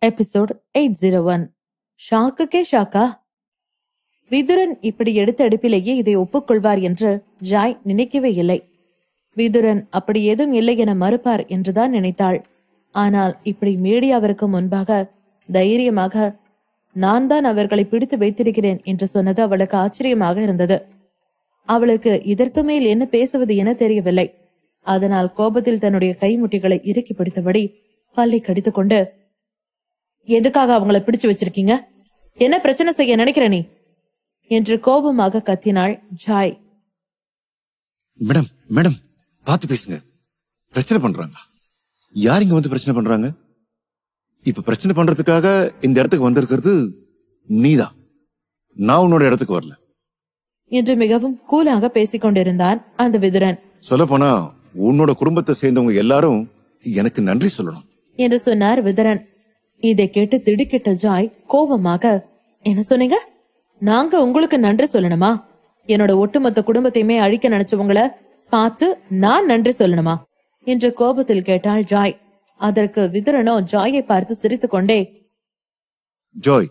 Episode 801. ஷாக்குக்கே ஷாக்கா? விதுரன் இப்படி எடுத்த எடுப்பிலேயே இதை ஒப்புக்கொள்வார் என்று ஜாய் நினைக்கவே இல்லை. விதுரன் அப்படி ஏதும் இல்லை என மறுப்பார் என்றுதான் நினைத்தாள். ஆனால் இப்படி மீடியாவிற்கு முன்பாக தைரியமாக நான் தான் அவர்களை பிடித்து வைத்திருக்கிறேன் என்று சொன்னது அவளுக்கு ஆச்சரியமாக இருந்தது. அவளுக்கு இதற்கு மேல் என்ன பேசுவது என தெரியவில்லை. அதனால் கோபத்தில் தன்னுடைய கைமுட்டிகளை இறுக்கி பிடித்தபடி பல்லை கடித்துக் கொண்டு, எதுக்காக அவங்கள பிடிச்சு வச்சிருக்கீங்க? என்ன பிரச்சனை செய்ய நினைக்கிற நீ என்று கோபமாக கத்தினாள் ஜாய். மேடம் மேடம் பாத்து பேசுங்க. பிரச்சனை பண்றாங்க. யார் இங்க வந்து பிரச்சனை பண்றாங்க? இப்ப பிரச்சனை பண்றதுக்காக இந்த இடத்துக்கு வந்திருக்கிறது நீதான். நான் உன்னோட இடத்துக்கு வரல என்று மிகவும் கூலாக பேசிக் கொண்டிருந்தான் அந்த விதுரன். சொல்ல போனா உன்னோட குடும்பத்தை சேர்ந்தவங்க எல்லாரும் எனக்கு நன்றி சொல்லணும் என்று சொன்னார் விதுரன். இதை கேட்டு திடுக்கிட்ட ஜாய் கோபமாக, என்ன சொன்னீங்க? நாங்க உங்களுக்கு நன்றி சொல்லணுமா? என்னோட ஒட்டுமொத்த குடும்பத்தையுமே அழிக்க நினைச்சவங்கள பார்த்து நான் நன்றி சொல்லணுமா என்று கோபத்தில் கேட்டாள் ஜாய். அதற்கு விதுரனோ ஜாயை பார்த்து சிரித்துக் கொண்டே, ஜாய்,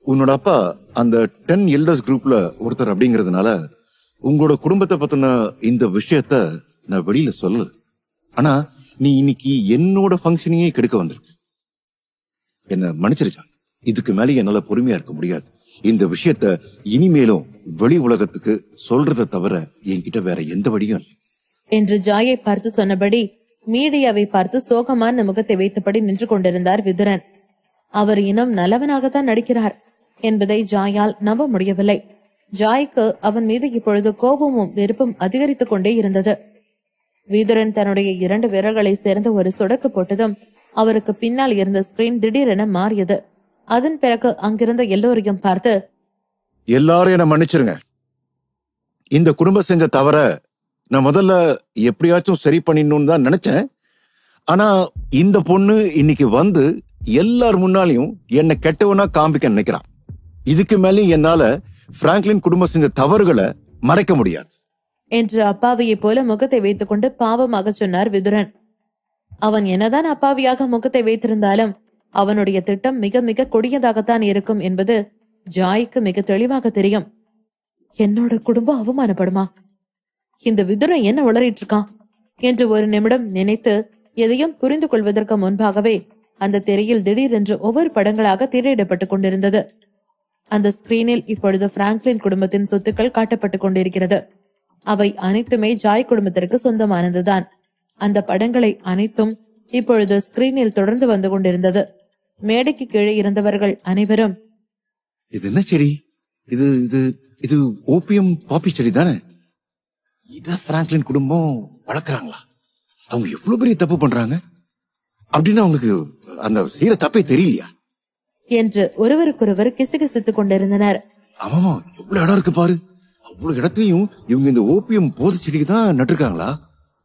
உன்னோட அப்பா அந்த 10 எல்டர்ஸ் குரூப்ல ஒருத்தர் அப்படிங்கறதுனால உங்களோட குடும்பத்தை பத்தின இந்த விஷயத்த நான் வெளியில சொல்லல. ஆனா நீ இன்னைக்கு என்னோட ஃபங்க்ஷனையே கெடுக்க வந்திருக்க. என்ன மன்னிச்சிருச்சா? இதுக்கு மேலே என்னால பொறுமையா இருக்க முடியாது. இந்த விஷயத்த இனிமேலும் வெளி உலகத்துக்கு சொல்றதை தவிர என்கிட்ட வேற எந்த வழியும் இல்லை என்று ஜாயை பார்த்து சொன்னபடி மீடியாவை பார்த்து சோகமான முகத்தை வைத்தபடி நின்று கொண்டிருந்தார் விதுரன். அவர் இன்னும் நல்லவனாகத்தான் நடிக்கிறார் என்பதை ஜாயால் நம்ப முடியவில்லை. ஜாய்க்கு அவன் மீது இப்பொழுது கோபமும் வெறுப்பும் அதிகரித்துக் கொண்டே இருந்தது. விதுரன் தன்னுடைய 2 விரல்களை சேர்ந்து ஒரு சொடக்கு போட்டதும் அவருக்கு பின்னால் இருந்த ஸ்கிரீன் திடீரென மாறியது. அதன் பிறகு அங்கிருந்த எல்லோரையும் பார்த்து, எல்லாரும் என்ன மன்னிச்சிருங்க. இந்த குடும்பம் செஞ்ச தவற நான் முதல்ல எப்படியாச்சும் சரி பண்ணிடணும்னு தான் நினைச்சேன். ஆனா இந்த பொண்ணு இன்னைக்கு வந்து எல்லார் முன்னாலையும் என்ன கெட்டவனா காமிக்க நினைக்கிறான். இதுக்கு மேலேயும் என்னால பிராங்க்லின் குடும்பம் செஞ்ச தவறுகளை மறைக்க முடியாது என்று அப்பாவியை போல முகத்தை வைத்துக் கொண்டு பாவமாக சொன்னார் விதுரன். அவன் என்னதான் அப்பாவியாக முகத்தை வைத்திருந்தாலும் அவனுடைய திட்டம் மிக மிக கொடியதாகத்தான் இருக்கும் என்பது ஜாய்க்கு மிக தெளிவாக தெரியும். என்னோட குடும்பம் அவமானப்படுமா? இந்த விதுரன் என்ன உளறிட்டு இருக்கான் என்று ஒரு நிமிடம் நினைத்து எதையும் புரிந்து கொள்வதற்கு முன்பாகவே அந்த திரையில் திடீரென்று ஒவ்வொரு படங்களாக திரையிடப்பட்டுக் கொண்டிருந்தது. அந்த ஸ்கிரீனில் இப்பொழுது பிராங்க்லின் குடும்பத்தின் சொத்துக்கள் காட்டப்பட்டுக் கொண்டிருக்கிறது. அவை அனைத்துமே ஜாய் குடும்பத்திற்கு சொந்தமானதுதான். அந்த படங்களை அனைத்தும் இப்பொழுது ஸ்கிரீனில் தொடர்ந்து வந்து கொண்டிருந்தது. மேடைக்கு கீழே இருந்தவர்கள் அனைவரும், இது என்ன செடி? இது இது இது ஓபியம் பாப்பி செடி தானே? இத பிராங்க்லின் குடும்பம் வளர்க்கறாங்களா? அவங்க எவ்வளவு பெரிய தப்பு பண்றாங்க அப்படின்னு அவங்களுக்கு அந்த செய்யற தப்பே தெரியலையா என்று ஒருவருக்கொருவர் கிசுகிசுத்துக் கொண்டிருந்தனர். ஆமாமா, எவ்வளவு இடம் இருக்கு பாரு. அவ்வளவு இடத்தையும் இவங்க இந்த ஓபியம் போதை செடிக்கு தான் நட்டுருக்காங்களா?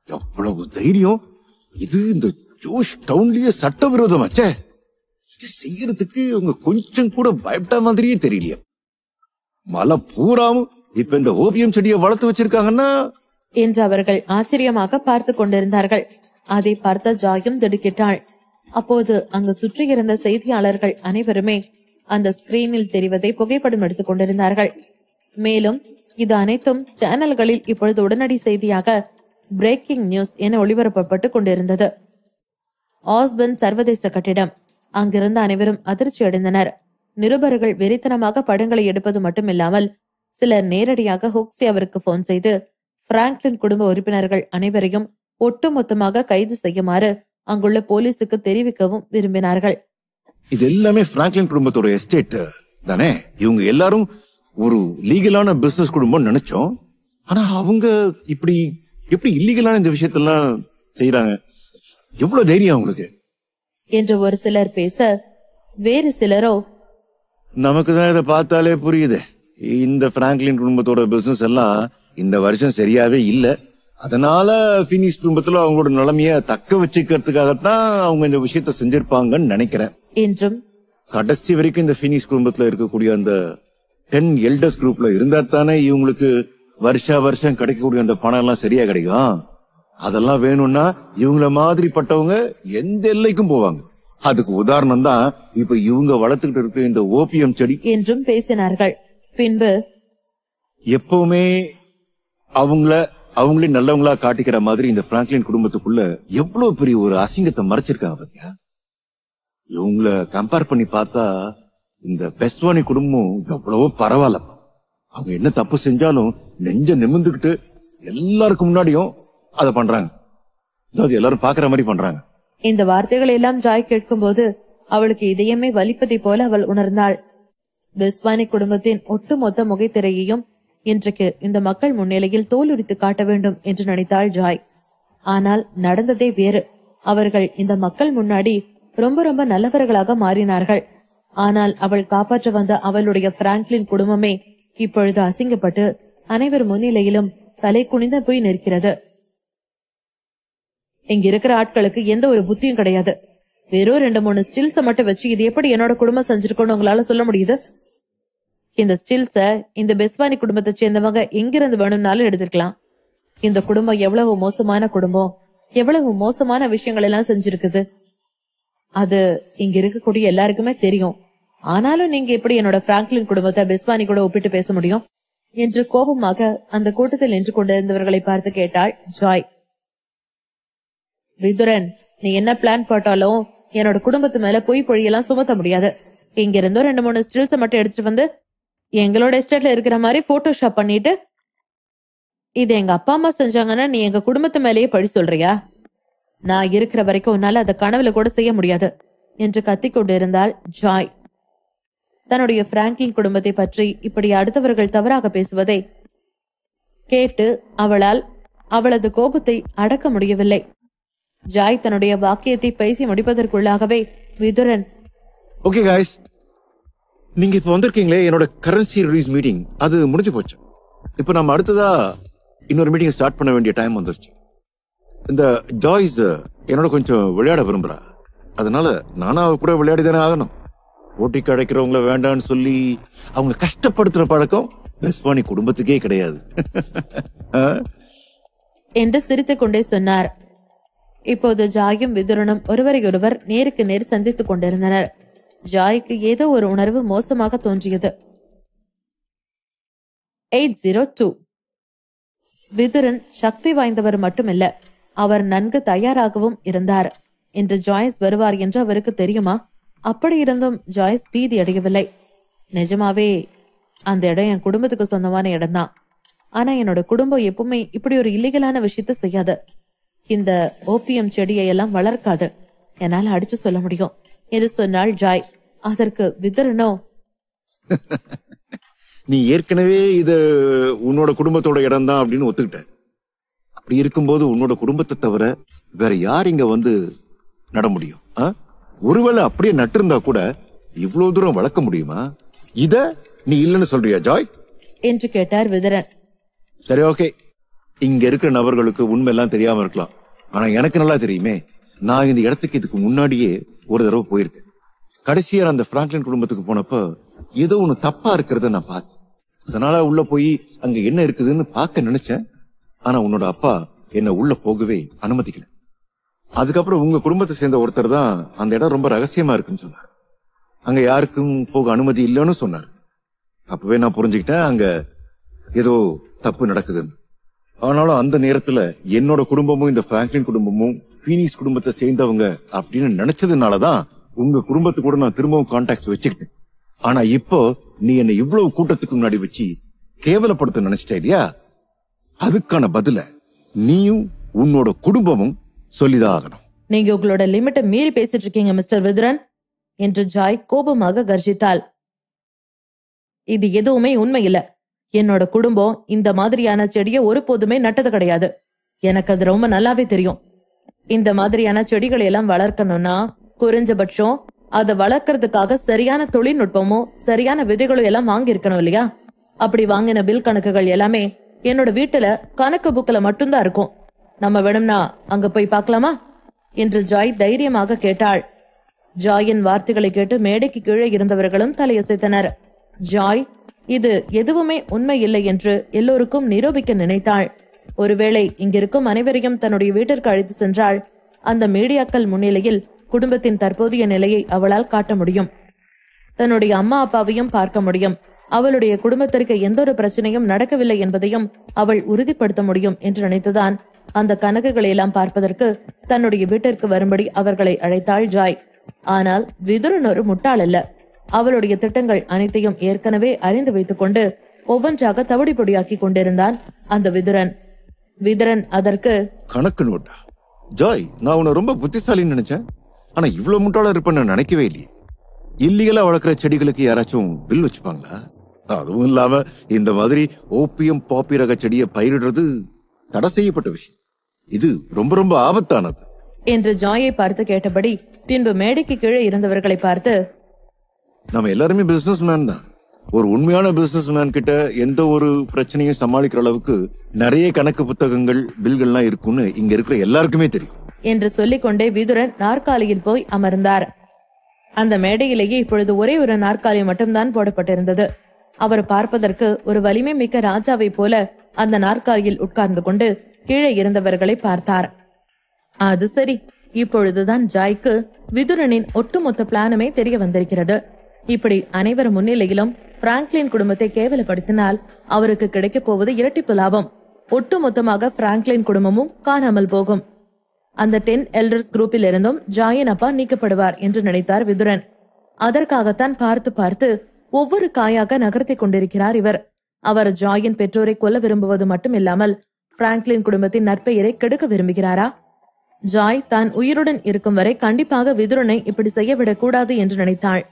எவ்வளவு தைரியம்! இது இந்த ஜோஷ் டவுன்லயே சட்டவிரோதமாச்சே. இதை செய்யறதுக்கு அவங்க கொஞ்சம் கூட பயப்பட்ட மாதிரியே தெரியலையா? மலை பூராவும் இப்ப இந்த ஓபியம் செடியை வளர்த்து வச்சிருக்காங்கன்னா என்று அவர்கள் ஆச்சரியமாக பார்த்து கொண்டிருந்தார்கள். அதை பார்த்த ஜாயும் திடுக்கிட்டாள். அப்போது அங்கு சுற்றியிருந்த செய்தியாளர்கள் அனைவருமே அந்த ஸ்கிரீனில் தெரிவதை புகைப்படம் எடுத்துக் கொண்டிருந்தார்கள். மேலும் இது அனைத்தும் சேனல்களில் இப்பொழுது உடனடி செய்தியாக பிரேக்கிங் நியூஸ் என ஒளிபரப்பப்பட்டு கொண்டிருந்தது. ஆஸ்பன் சர்வதேச கட்டிடம். அங்கிருந்த அனைவரும் அதிர்ச்சி அடைந்தனர். நிருபர்கள் வெறித்தனமாக படங்களை எடுப்பது மட்டுமில்லாமல் சிலர் நேரடியாக ஹோக்ஸி அவருக்கு போன் செய்து பிராங்க்லின் குடும்ப உறுப்பினர்கள் அனைவரையும் ஒட்டுமொத்தமாக கைது செய்யுமாறு அங்குள்ள போலீசுக்கு தெரிவிக்கவும் விரும்பினார்கள். இது எல்லாமே பிராங்க்லின் குடும்பத்தோட எஸ்டேட் தானே? இவங்க எல்லாரும் ஒரு லீகலான பிசினஸ் குடும்பம் நினைச்சோம். ஆனா அவங்க இப்படி எப்படி இல்லீகலான இந்த விஷயத்தெல்லாம் செய்யறாங்க? எவ்வளவு தைரியம் அவங்களுக்கு என்று ஒரு சிலர் பேச, வேறு சிலரோ, நமக்கு தான் இதை பார்த்தாலே புரியுது. இந்த பிராங்க்லின் குடும்பத்தோட பிசினஸ் எல்லாம் இந்த வருஷம் சரியாவே இல்ல. அதனால பினிஷ் குடும்பத்துல அவங்களோட நிலைமைய தக்க வச்சுக்கிறதுக்காகத்தான் அவங்க இந்த விஷயத்த செஞ்சிருப்பாங்கன்னு நினைக்கிறேன் என்றும், கடைசி வரைக்கும் இந்த பினிஷ் குடும்பத்துல இருக்கக்கூடிய அந்த 10 எல்டர்ஸ் குரூப்ல இருந்தா தானே இவங்களுக்கு வருஷம் கிடைக்கக்கூடிய அந்த பணம் எல்லாம் சரியா கிடைக்கும். அதெல்லாம் வேணும்னா இவங்கள மாதிரி பட்டவங்க எந்த எல்லைக்கும் போவாங்க. அதுக்கு உதாரணம் தான் இப்ப இவங்க வளர்த்துக்கிட்டு இருக்க இந்த ஓபியம் செடி என்றும் பேசினார்கள். பின்பு, எப்பவுமே அவங்களே நல்லவங்களா காட்டிக்கிற மாதிரி இந்த பிராங்க்லின் குடும்பத்துக்குள்ள எவ்வளவு பெரிய ஒரு அசிங்கத்தை மறைச்சிருக்காங்க பாத்தியா. இவங்கள கம்பேர் பண்ணி பார்த்தா இந்த பெஸ்ட்வானி குடும்பம் எவ்வளவோ பரவாயில்ல. அவங்க என்ன தப்பு செஞ்சாலும் நெஞ்ச நிமிர்ந்துகிட்டு எல்லாருக்கும் முன்னாடியும் அதை பண்றாங்க. அதாவது எல்லாரும் பாக்குற மாதிரி பண்றாங்க. இந்த வார்த்தைகளை எல்லாம் ஜாய் கேட்கும்போது அவளுக்கு இதயமே வலிப்பதை போல அவள் உணர்ந்தாள். பெஸ்வானி குடும்பத்தின் ஒட்டுமொத்த முகைத்திரையையும் இன்றைக்கு இந்த மக்கள் முன்னிலையில் தோலுரித்து காட்ட வேண்டும் என்று நினைத்தாள் ஜாய். ஆனால் நடந்ததே வேறு. அவர்கள் இந்த மக்கள் முன்னாடி ரொம்ப ரொம்ப நல்லவர்களாக மாறினார்கள். ஆனால் அவள் காப்பாற்ற வந்த அவளுடைய பிராங்க்லின் குடும்பமே இப்பொழுது அசிங்கப்பட்டு அனைவர் முன்னிலையிலும் தலை குனிந்து போய் நிற்கிறது. இங்க இருக்கிற ஆட்களுக்கு எந்த ஒரு புத்தியும் கிடையாது. வெறும் 2-3 ஸ்டில்ஸ மட்டும் வச்சு இது எப்படி என்னோட குடும்பம் செஞ்சிருக்கோன்னு உங்களால சொல்ல முடியுது? இந்த ஸ்டில்ஸ இந்த பெஸ்வானி குடும்பத்தை சேர்ந்தவங்க எங்கிருந்து வேணும்னாலும் எடுத்துக்கலாம். இந்த குடும்பம் எவ்வளவு மோசமான குடும்பம், எவ்வளவு மோசமான விஷயங்கள் எல்லாம் செஞ்சிருக்குது, அது இங்க இருக்கக்கூடிய எல்லாருக்குமே தெரியும். ஆனாலும் நீங்க எப்படி என்னோட பிராங்க்லின் குடும்பத்தை பெஸ்வானி கூட ஒப்பிட்டு பேச முடியும் என்று கோபமாக அந்த கூட்டத்தில் நின்று கொண்டிருந்தவர்களை பார்த்து கேட்டாள் ஜாய். விதுரன், நீ என்ன பிளான் போட்டாலும் என்னோட குடும்பத்து மேல பொய் பொழியெல்லாம் சுமத்த முடியாது. இங்க இருந்தோ 2-3 ஸ்டில்ஸ மட்டும் எடுத்துட்டு வந்து எங்களோட எஸ்டேட்ல இருக்கிற மாதிரி போட்டோஷாப் பண்ணிட்டு இது எங்க அப்பா அம்மா செஞ்சாங்கன்னா நீ எங்க குடும்பத்து மேலேயே பழி சொல்றியா? நான் இருக்கிற வரைக்கும் உன்னால அதை கனவுல கூட செய்ய முடியாது என்று கத்திக் கொண்டிருந்தாள் ஜாய். தன்னுடைய பிராங்க்லின் குடும்பத்தை பற்றி இப்படி அடுத்தவர்கள் தவறாக பேசுவதை கேட்டு அவளால் அவளது கோபத்தை அடக்க முடியவில்லை. ஜாய் தன்னுடைய வாக்கியத்தை பேசி முடிப்பதற்குள்ளாகவே விதுரன், ஓகே காய்ஸ், நீங்க இப்ப வந்திருக்கீங்களே என்னோட கரன்சி ரிலீஸ் மீட்டிங், அது முடிஞ்சு போச்சு. இப்ப நம்ம அடுத்ததா இன்னொரு மீட்டிங் ஸ்டார்ட் பண்ண வேண்டிய டைம் வந்துருச்சு. இந்த ஜாய்ஸ் என்னோட கொஞ்சம் விளையாட விரும்புறா. அதனால நானும் அவ கூட விளையாடி தானே ஆகணும். போட்டிக்கு அடைக்கிறவங்கள வேண்டான்னு சொல்லி அவங்க கஷ்டப்படுத்துற பழக்கம் பெஸ்வானி குடும்பத்துக்கே கிடையாது என்று சிரித்துக் கொண்டே சொன்னார். இப்போது ஜாயும் விதுரனும் ஒருவரையொருவர் நேருக்கு நேர் சந்தித்துக் கொண்டிருந்தனர். ஜாய்க்கு ஏதோ ஒரு உணர்வு மோசமாக தோன்றியது. 802 விதுரன் சக்தி வாய்ந்தவர் மட்டுமில்ல, அவர் நன்கு தயாராகவும் இருந்தார். இன்று ஜாய்ஸ் வருவார் என்று அவருக்கு தெரியுமா? அப்படி இருந்தும் ஜாய்ஸ் பீதி அடையவில்லை. நிஜமாவே அந்த இடம் என் குடும்பத்துக்கு சொந்தமான இடம்தான். ஆனா என்னோட குடும்பம் எப்பவுமே இப்படி ஒரு இல்லீகலான விஷயத்த செய்யாது. இந்த ஓபியம் செடியை எல்லாம் வளர்க்காது. என்னால அடிச்சு சொல்ல முடியும் என்று சொன்னாள் ஜாய். அதற்கு விதுரனோ, நீ ஏற்கனவே இது உன்னோட குடும்பத்தோட இடம் தான் அப்படின்னு ஒத்துக்கிட்ட. அப்படி இருக்கும்போது உன்னோட குடும்பத்தை தவிர வேற யார் இங்க வந்து நட முடியும்? ஒருவேளை அப்படியே நட்டிருந்தா கூட இவ்வளவு தூரம் வளர்க்க முடியுமா? இத நீ இல்லன்னு சொல்றியா ஜாய் என்று கேட்டார் விதுரன். சரி, ஓகே, இங்க இருக்கிற நபர்களுக்கு உண்மை எல்லாம் தெரியாம இருக்கலாம். ஆனா எனக்கு நல்லா தெரியுமே. நான் இந்த இடத்துக்கு இதுக்கு முன்னாடியே ஒரு தடவை போயிருக்கேன். கடைசியா அந்த பிராங்க்லின் குடும்பத்துக்கு போனப்ப ஏதோ ஒண்ணு தப்பா இருக்கிறத நான் பார்த்தேன். அதனால உள்ள போய் அங்க என்ன இருக்குதுன்னு பார்க்க நினைச்சேன். ஆனா உன்னோட அப்பா என்ன உள்ள போகவே அனுமதிக்கல. அதுக்கப்புறம் உங்க குடும்பத்தை சேர்ந்த ஒருத்தர் தான் அந்த இடம் ரொம்ப ரகசியமா இருக்குன்னு சொன்னார். அங்க யாருக்கும் போக அனுமதி இல்லைன்னு சொன்னார். அப்பவே நான் புரிஞ்சுக்கிட்டேன் அங்க ஏதோ தப்பு நடக்குதுன்னு. ஆனாலும் அந்த நேரத்துல என்னோட குடும்பமும் இந்த பிராங்க்லின் குடும்பமும் பீனிக்ஸ் குடும்பத்தை சேர்ந்தவங்க அப்படின்னு நினைச்சதுனாலதான் உங்க குடும்பத்து கூட நான் திரும்பவும் கான்டாக்ட் வச்சுக்கிட்டேன். ஆனா இப்போ நீ என்ன இவ்வளவு கூட்டத்துக்கு முன்னாடி வச்சு கேவலப்படுத்த நினைச்சிட்ட இல்லையா? அதுக்கான பதில நீயும் உன்னோட குடும்பமும் சொல்லிதான் ஆகணும். நீங்க உங்களோட லிமிட்டை மீறி பேசிட்டு இருக்கீங்க மிஸ்டர் விதுரன் என்று ஜாய் கோபமாக கர்ஜித்தாள். இது எதுவுமே உண்மை இல்ல. என்னோட குடும்பம் இந்த மாதிரியான செடியை ஒருபோதுமே நட்டது கிடையாது. எனக்கு அது ரொம்ப நல்லாவே தெரியும். இந்த மாதிரியான செடிகளை எல்லாம் வளர்க்கணும்னா குறைஞ்சபட்சம் அதை வளர்க்கறதுக்காக சரியான தொழில்நுட்பமும் சரியான விதைகளும் எல்லாம் வாங்கி இருக்கணும் இல்லையா? அப்படி வாங்கின பில் கணக்குகள் எல்லாமே என்னோட வீட்டுல கணக்கு புக்ல மட்டும்தான் இருக்கும். நம்ம வேணும்னா அங்க போய் பார்க்கலாமா என்று ஜாய் தைரியமாக கேட்டாள். ஜாயின் வார்த்தைகளை கேட்டு மேடைக்கு கீழே இருந்தவர்களும் தலையசைத்தனர். ஜாய் இது எதுவுமே உண்மை இல்லை என்று எல்லோருக்கும் நிரூபிக்க நினைத்தாள். ஒருவேளை இங்கிருக்கும் அனைவரையும் தன்னுடைய வீட்டிற்கு அழைத்து சென்றால் அந்த மீடியாக்கள் முன்னிலையில் குடும்பத்தின் தற்போதைய நிலையை அவளால் காட்ட முடியும். தன்னுடைய அம்மா அப்பாவையும் பார்க்க முடியும். அவளுடைய குடும்பத்திற்கு எந்த ஒரு பிரச்சனையும் நடக்கவில்லை என்பதையும் அவள் உறுதிப்படுத்த முடியும் என்று நினைத்துதான் அந்த கணக்குகளை எல்லாம் பார்ப்பதற்கு தன்னுடைய வீட்டிற்கு வரும்படி அவர்களை அழைத்தாள் ஜாய். ஆனால் விதுரன் ஒரு முட்டாள் அல்ல. அவளுடைய திட்டங்கள் அனைத்தையும் ஏற்கனவே அறிந்து வைத்துக் கொண்டு ஒவ்வொன்றாக தவிடி பொடியாக்கி கொண்டிருந்தான் அந்த விதுரன் அதற்கு, கணக்கு நோட்டா? ஜாய், நான் உன்னை ரொம்ப புத்திசாலின்னு நினைச்சேன். ஆனா இவ்வளவு முட்டாளா இருப்பேன்னு நினைக்கவே இல்லையே. இல்லீகலா வளர்க்குற செடிகளுக்கு யாராச்சும் பில் வச்சுப்பாங்களா? அதுவும் இல்லாம இந்த மாதிரி ஓபியம் பாப்பி ரக செடியை பயிரிடுறது தடை செய்யப்பட்ட விஷயம். இது ரொம்ப ரொம்ப ஆபத்தானது என்று ஜாயை பார்த்து கேட்டபடி பின்பு மேடைக்கு கீழே இருந்தவர்களை பார்த்து, நம்ம எல்லாருமே பிசினஸ் மேன் தான். ஒரு உண்மையான பிசினஸ் மேன் கிட்ட எந்த ஒரு பிரச்சனையும் சமாளிக்கிற அளவுக்கு நிறைய கணக்கு புத்தகங்கள் பில்கள்லாம் இருக்கும்னு இங்க இருக்கிற எல்லாருக்குமே தெரியும் என்று சொல்லிக்கொண்டே விதுரன் நாற்காலியில் போய் அமர்ந்தார். அந்த மேடையிலேயே இப்பொழுது ஒரே ஒரு நாற்காலி மட்டும்தான் போடப்பட்டிருந்தது. அவர் பார்ப்பதற்கு ஒரு வலிமை மிக்க ராஜாவை போல அந்த நாற்காலியில் உட்கார்ந்து கொண்டு கீழே இருந்தவர்களை பார்த்தார். அது சரி, இப்பொழுதுதான் ஜாய்க்கு விதுரனின் ஒட்டுமொத்த பிளானுமே தெரிய வந்திருக்கிறது. இப்படி அனைவர் முன்னிலையிலும் பிராங்க்லின் குடும்பத்தை கேவலப்படுத்தினால் அவருக்கு கிடைக்கப் போவது இரட்டிப்பு லாபம். ஒட்டுமொத்தமாக பிராங்க்லின் குடும்பமும் காணாமல் போகும். அந்த 10 எல்டர்ஸ் குரூப்பில் இருந்தும் ஜாயின் அப்பா நீக்கப்படுவார் என்று நினைத்தார் விதுரன். அதற்காகத்தான் பார்த்து பார்த்து ஒவ்வொரு காயாக நகர்த்தி கொண்டிருக்கிறார் இவர். அவர் ஜாயின் பெற்றோரை கொல்ல விரும்புவது மட்டும் இல்லாமல் பிராங்க்லின் குடும்பத்தின் நற்பெயரை கெடுக்க விரும்புகிறாரா? ஜாய் தான் உயிருடன் இருக்கும் வரை கண்டிப்பாக விதுரனை இப்படி செய்யவிடக் கூடாது என்று நினைத்தாள்.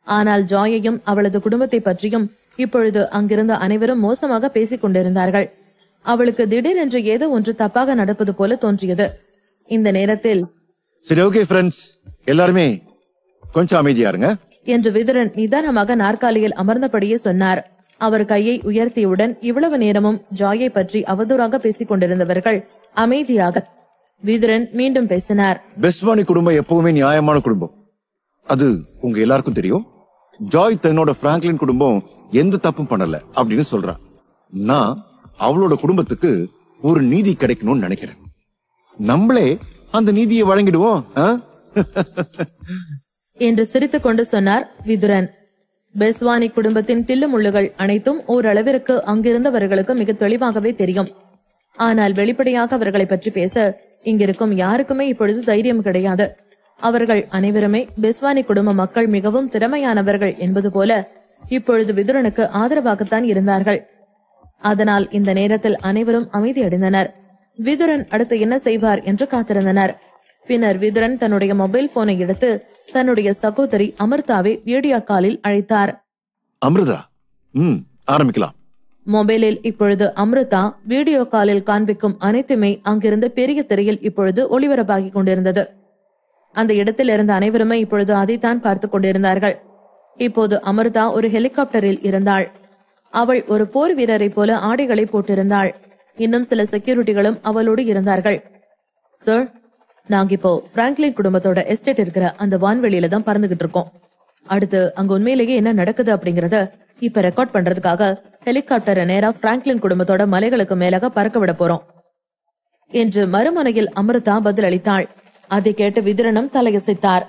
ஆனால் ஜாயையும் அவளது குடும்பத்தை பற்றியும் இப்பொழுது அங்கிருந்த அனைவரும் மோசமாக பேசிக் கொண்டிருந்தார்கள். அவளுக்கு திடீரென்று ஏதோ ஒன்று தப்பாக நடப்பது போல தோன்றியது. இந்த நேரத்தில், சரி, ஓகே ஃப்ரெண்ட்ஸ், எல்லாருமே கொஞ்சம் அமைதியா இருங்க என்று விதுரன் நிதானமாக நாற்காலியில் அமர்ந்தபடியே சொன்னார். அவர் கையை உயர்த்தியவுடன் இவ்வளவு நேரமும் ஜாயை பற்றி அவதூறாக பேசிக் கொண்டிருந்தவர்கள் அமைதியாக. விதுரன் மீண்டும் பேசினார். பெஸ்வானி குடும்பம் எப்பவுமே நியாயமான குடும்பம். அது உங்க எல்லாருக்கும் தெரியும். ஜாய் தன்னோட பிராங்க்லின் குடும்பம் எந்த தப்பும் பண்ணல அப்படின்னு சொல்றான். நான் அவளோட குடும்பத்துக்கு ஒரு நீதி கிடைக்கணும்னு நினைக்கிறேன். நம்மளே அந்த நீதியை வழங்கிடுவோம் என்று சிரித்துக் கொண்டு சொன்னார் விதுரன். பெஸ்வானி குடும்பத்தின் தில்லுமுள்ளுகள் அனைத்தும் ஓரளவிற்கு அங்கிருந்தவர்களுக்கு மிக தெளிவாகவே தெரியும். ஆனால் வெளிப்படையாக அவர்களை பற்றி பேச இங்கிருக்கும் யாருக்குமே இப்பொழுது தைரியம் கிடையாது. அவர்கள் அனைவருமே பெஸ்வானி குடும்ப மக்கள் மிகவும் திறமையானவர்கள் என்பது போல இப்பொழுது விதுரனுக்கு ஆதரவாகத்தான் இருந்தார்கள். அதனால் இந்த நேரத்தில் அனைவரும் அமைதியடைந்தனர். விதுரன் அடுத்து என்ன செய்வார் என்று காத்திருந்தனர். பின்னர் விதுரன் தன்னுடைய மொபைல் போனை எடுத்து தன்னுடைய சகோதரி அமிர்தாவை வீடியோ காலில் அழைத்தார். அமிர்தா, ஆரம்பிக்கலாம். மொபைலில் இப்பொழுது அமிர்தா வீடியோ காலில் காண்பிக்கும் அனைத்துமே அங்கிருந்த பெரிய திரையில் இப்பொழுது ஒளிபரப்பாகி கொண்டிருந்தது. அந்த இடத்தில் இருந்த அனைவருமே இப்பொழுது அதைத்தான் பார்த்து கொண்டிருந்தார்கள். இப்போது அமிர்தா ஒரு ஹெலிகாப்டரில் இருந்தாள். அவள் ஒரு போர் வீரரை போல ஆடைகளை போட்டிருந்தாள். இன்னும் சில செக்யூரிட்டிகளும் அவளோடு இருந்தார்கள். சார், நாங்க இப்போ பிராங்க்லின் குடும்பத்தோட எஸ்டேட் இருக்கிற அந்த வான்வெளியில தான் பறந்துகிட்டு இருக்கோம். அடுத்து அங்க உண்மையிலேயே என்ன நடக்குது அப்படிங்கறத இப்ப ரெக்கார்ட் பண்றதுக்காக ஹெலிகாப்டரை நேரா பிராங்க்லின் குடும்பத்தோட மலைகளுக்கு மேலாக பறக்க விட போறோம் என்று மறுமுனையில் அமிர்தா பதில் அளித்தாள். அதை கேட்டு விதுரனும் தலையசைத்தார்.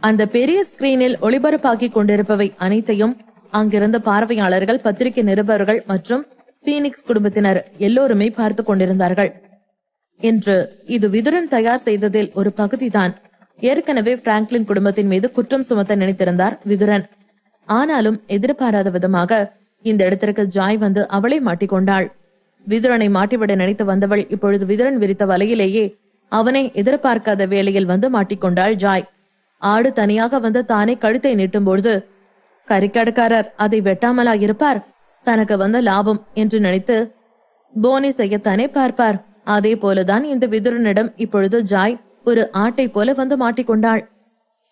அந்த பெரிய ஸ்கிரீனில் ஒளிபரப்பாக்கி கொண்டிருப்பவை அனைத்தையும் அங்கிருந்த பார்வையாளர்கள், பத்திரிகை நிருபர்கள் மற்றும் பீனிக்ஸ் குடும்பத்தினர் எல்லோருமே பார்த்து கொண்டிருந்தார்கள். என்று இது விதுரன் தயார் செய்ததில் ஒரு பகுதிதான். ஏற்கனவே பிராங்க்லின் குடும்பத்தின் மீது குற்றம் சுமத்த நினைத்திருந்தார் விதுரன். ஆனாலும் எதிர்பாராத விதமாக இந்த இடத்திற்கு ஜாய் வந்து அவளை மாட்டிக்கொண்டாள். விதுரனை மாட்டிவிட நினைத்து வந்தவள் இப்பொழுது விதுரன் விரித்த வலையிலேயே அவனை எதிர்பார்க்காத வேளையில் வந்து மாட்டிக்கொண்டாள் ஜாய். ஆடு தனியாக வந்து தானே கழுத்தை நீட்டும் பொழுது கறிக்கடைக்காரர் அதை வெட்டாமலா இருப்பார்? தனக்கு வந்த லாபம் என்று நினைத்து போனி செய்யத்தானே பார்ப்பார். அதே போலதான் இந்த விதுரனிடம் இப்பொழுது ஜாய் ஒரு ஆட்டை போல வந்து மாட்டிக்கொண்டாள்.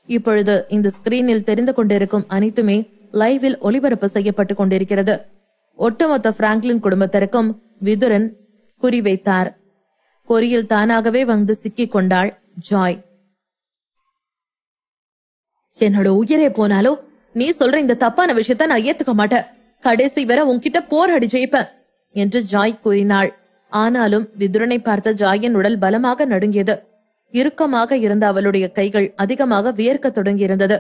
இப்பொழுது இந்த ஸ்கிரீனில் தெரிந்து கொண்டிருக்கும் அனைத்துமே லைவில் ஒளிபரப்பு செய்யப்பட்டு கொண்டிருக்கிறது. ஒட்டுமொத்த பிராங்க்லின் குடும்பத்திற்கும் விதுரன் குறிவைத்தார். பொறியில் தானாகவே வந்து சிக்கிக் கொண்டாள் ஜாய். என்னோட உயிரே போனாலும் நீ சொல்ற இந்த தப்பான விஷயத்த நான் ஏத்துக்க மாட்டேன். கடைசி வரை உன்கிட்ட போராடி ஜெயிப்பேன் என்று ஜாய் கூறினாள். ஆனாலும் விதுரனை பார்த்த ஜாயின் உடல் பலமாக நடுங்கியது. இறுக்கமாக இருந்த அவளுடைய கைகள் அதிகமாக வியர்க்க தொடங்கியிருந்தது.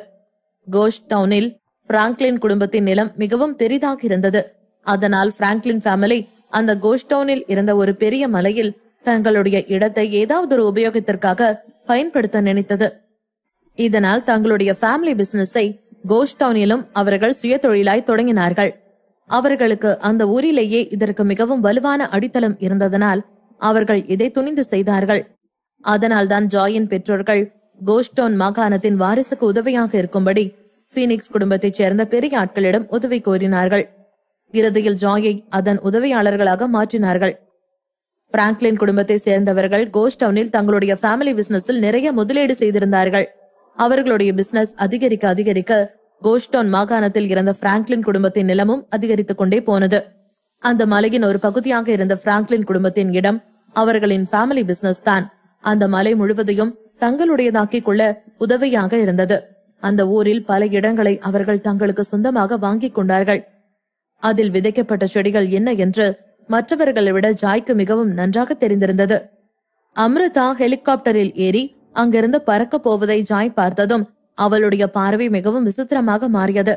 கோஸ்ட் டவுனில் பிராங்க்லின் குடும்பத்தின் நிலம் மிகவும் பெரிதாக இருந்தது. அதனால் பிராங்க்லின் ஃபேமிலி அந்த கோஸ்ட் டவுனில் இருந்த ஒரு பெரிய மலையில் தங்களுடைய இடத்தை ஏதாவது ஒரு உபயோகத்திற்காக பயன்படுத்த நினைத்தது. இதனால் தங்களுடைய ஃபேமிலி பிசினஸை கோஸ்ட் டவுனிலும் அவர்கள் சுய தொழிலாய் தொடங்கினார்கள். அவர்களுக்கு அந்த ஊரிலேயே இதற்கு மிகவும் வலுவான அடித்தளம் இருந்ததனால் அவர்கள் இதை துணிந்து செய்தார்கள். அதனால்தான் ஜாயின் பெற்றோர்கள் கோஸ்ட் டவுன் மாகாணத்தின் வாரிசுக்கு உதவியாக இருக்கும்படி பீனிக்ஸ் குடும்பத்தைச் சேர்ந்த பெரிய ஆட்களிடம் உதவி கோரினார்கள். இறுதியில் ஜாயை அதன் உதவியாளர்களாக மாற்றினார்கள். பிராங்க்லின் குடும்பத்தை சேர்ந்தவர்கள் கோஸ்ட் டவுனில் தங்களுடைய ஃபேமிலி பிசினஸில் நிறைய முதலீடு செய்திருந்தார்கள். அவர்களுடைய பிசினஸ் அதிகரிக்க அதிகரிக்க கோஸ்ட் டவுன் மாகாணத்தில் இருந்த பிராங்க்லின் குடும்பத்தின் நிலமும் அதிகரித்துக் கொண்டே போனது. அந்த மலையின் ஒரு பகுதியாக இருந்த பிராங்க்லின் குடும்பத்தின் இடம் அவர்களின் ஃபேமிலி பிசினஸ் தான் அந்த மலை முழுவதையும் தங்களுடையதாக்கிக் கொள்ள உதவியாக இருந்தது. அந்த ஊரில் பல இடங்களை அவர்கள் தங்களுக்கு சொந்தமாக வாங்கிக் கொண்டார்கள். அதில் விதைக்கப்பட்ட செடிகள் என்ன என்று மற்றவர்களை விட ஜாய்க்கு மிகவும் நன்றாக தெரிந்திருந்தது. அம்ருதா ஹெலிகாப்டரில் ஏறி அங்கிருந்து பறக்க போவதை ஜாய் பார்த்ததும் அவளுடைய பார்வை மிகவும் விசித்திரமாக மாறியது.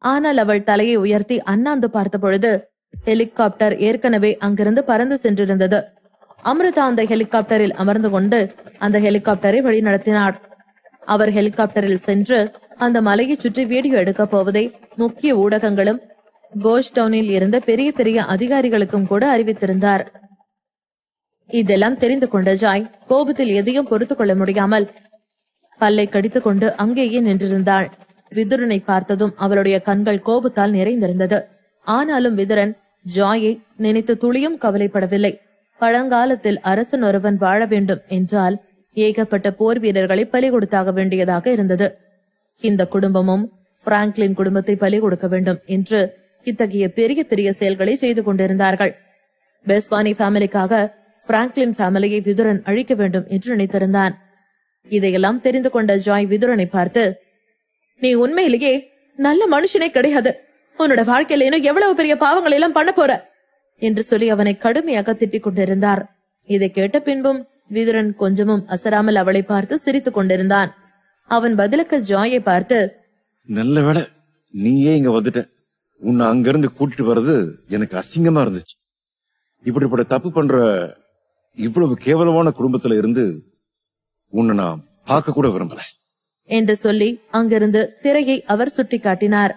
ஆனால் அவள் தலையை உயர்த்தி அண்ணாந்து பார்த்த பொழுது ஹெலிகாப்டர் ஏற்கனவே அங்கிருந்து பறந்து சென்றிருந்தது. அம்ருதா அந்த ஹெலிகாப்டரில் அமர்ந்து கொண்டு அந்த ஹெலிகாப்டரை வழிநடத்தினார். அவர் ஹெலிகாப்டரில் சென்று அந்த மலையை சுற்றி வீடியோ எடுக்க போவதை முக்கிய ஊடகங்களும் கோஸ்ட் டவுனில் இருந்த பெரிய பெரிய அதிகாரிகளுக்கும் கூட அறிவித்திருந்தார். இதெல்லாம் தெரிந்து கொண்ட ஜாய் கோபத்தில் எதையும் பொறுத்துக் கொள்ள முடியாமல் பல்லை கடித்துக் கொண்டு அங்கேயே நின்றிருந்தாள். விதுரனை பார்த்ததும் அவளுடைய கண்கள் கோபத்தால் நிறைந்திருந்தது. ஆனாலும் விதுரன் ஜாயை நினைத்து துளியும் கவலைப்படவில்லை. பழங்காலத்தில் அரசன் ஒருவன் வாழ வேண்டும் என்றால் ஏகப்பட்ட போர் வீரர்களை பலி கொடுத்தாக வேண்டியதாக இருந்தது. இந்த குடும்பமும் பிராங்க்லின் குடும்பத்தை பலி கொடுக்க வேண்டும் என்று இத்தகைய பெரிய பெரிய செயல்களை செய்து கொண்டிருந்தார்கள். பெஸ்வானி ஃபேமிலிக்காக பிராங்க்லின் ஃபேமிலியை விதுரன் அழிக்க வேண்டும் என்று நினைத்திருந்தான். இதையெல்லாம் தெரிந்து கொண்ட ஜாய் விதுரனை பார்த்து, நீ உண்மையிலேயே நல்ல மனுஷனே கிடையாது. உன்னோட வாழ்க்கையில இன்னும் எவ்வளவு பெரிய பாவங்களை எல்லாம் பண்ண போற என்று சொல்லி அவனை கடுமையாக திட்டிக் கொண்டிருந்தார். இதை கேட்ட பின்பும் விதுரன் கொஞ்சமும் அசராமல் அவளை பார்த்து சிரித்துக் கொண்டிருந்தான். அவன் பதிலுக்கு ஜாயை பார்த்து, நல்ல வேளை நீயே இங்க வந்துட்ட. உன்னை அங்கிருந்து கூட்டிட்டு வர்றது எனக்கு அசிங்கமா இருந்துச்சு. இப்படிப்பட்ட தப்பு பண்ற இவ்வளவு கேவலமான குடும்பத்துல இருந்து உன்னை நான் பார்க்க கூட விரும்பல என்று சொல்லி அங்கிருந்து திரையை அவர் சுட்டி காட்டினார்.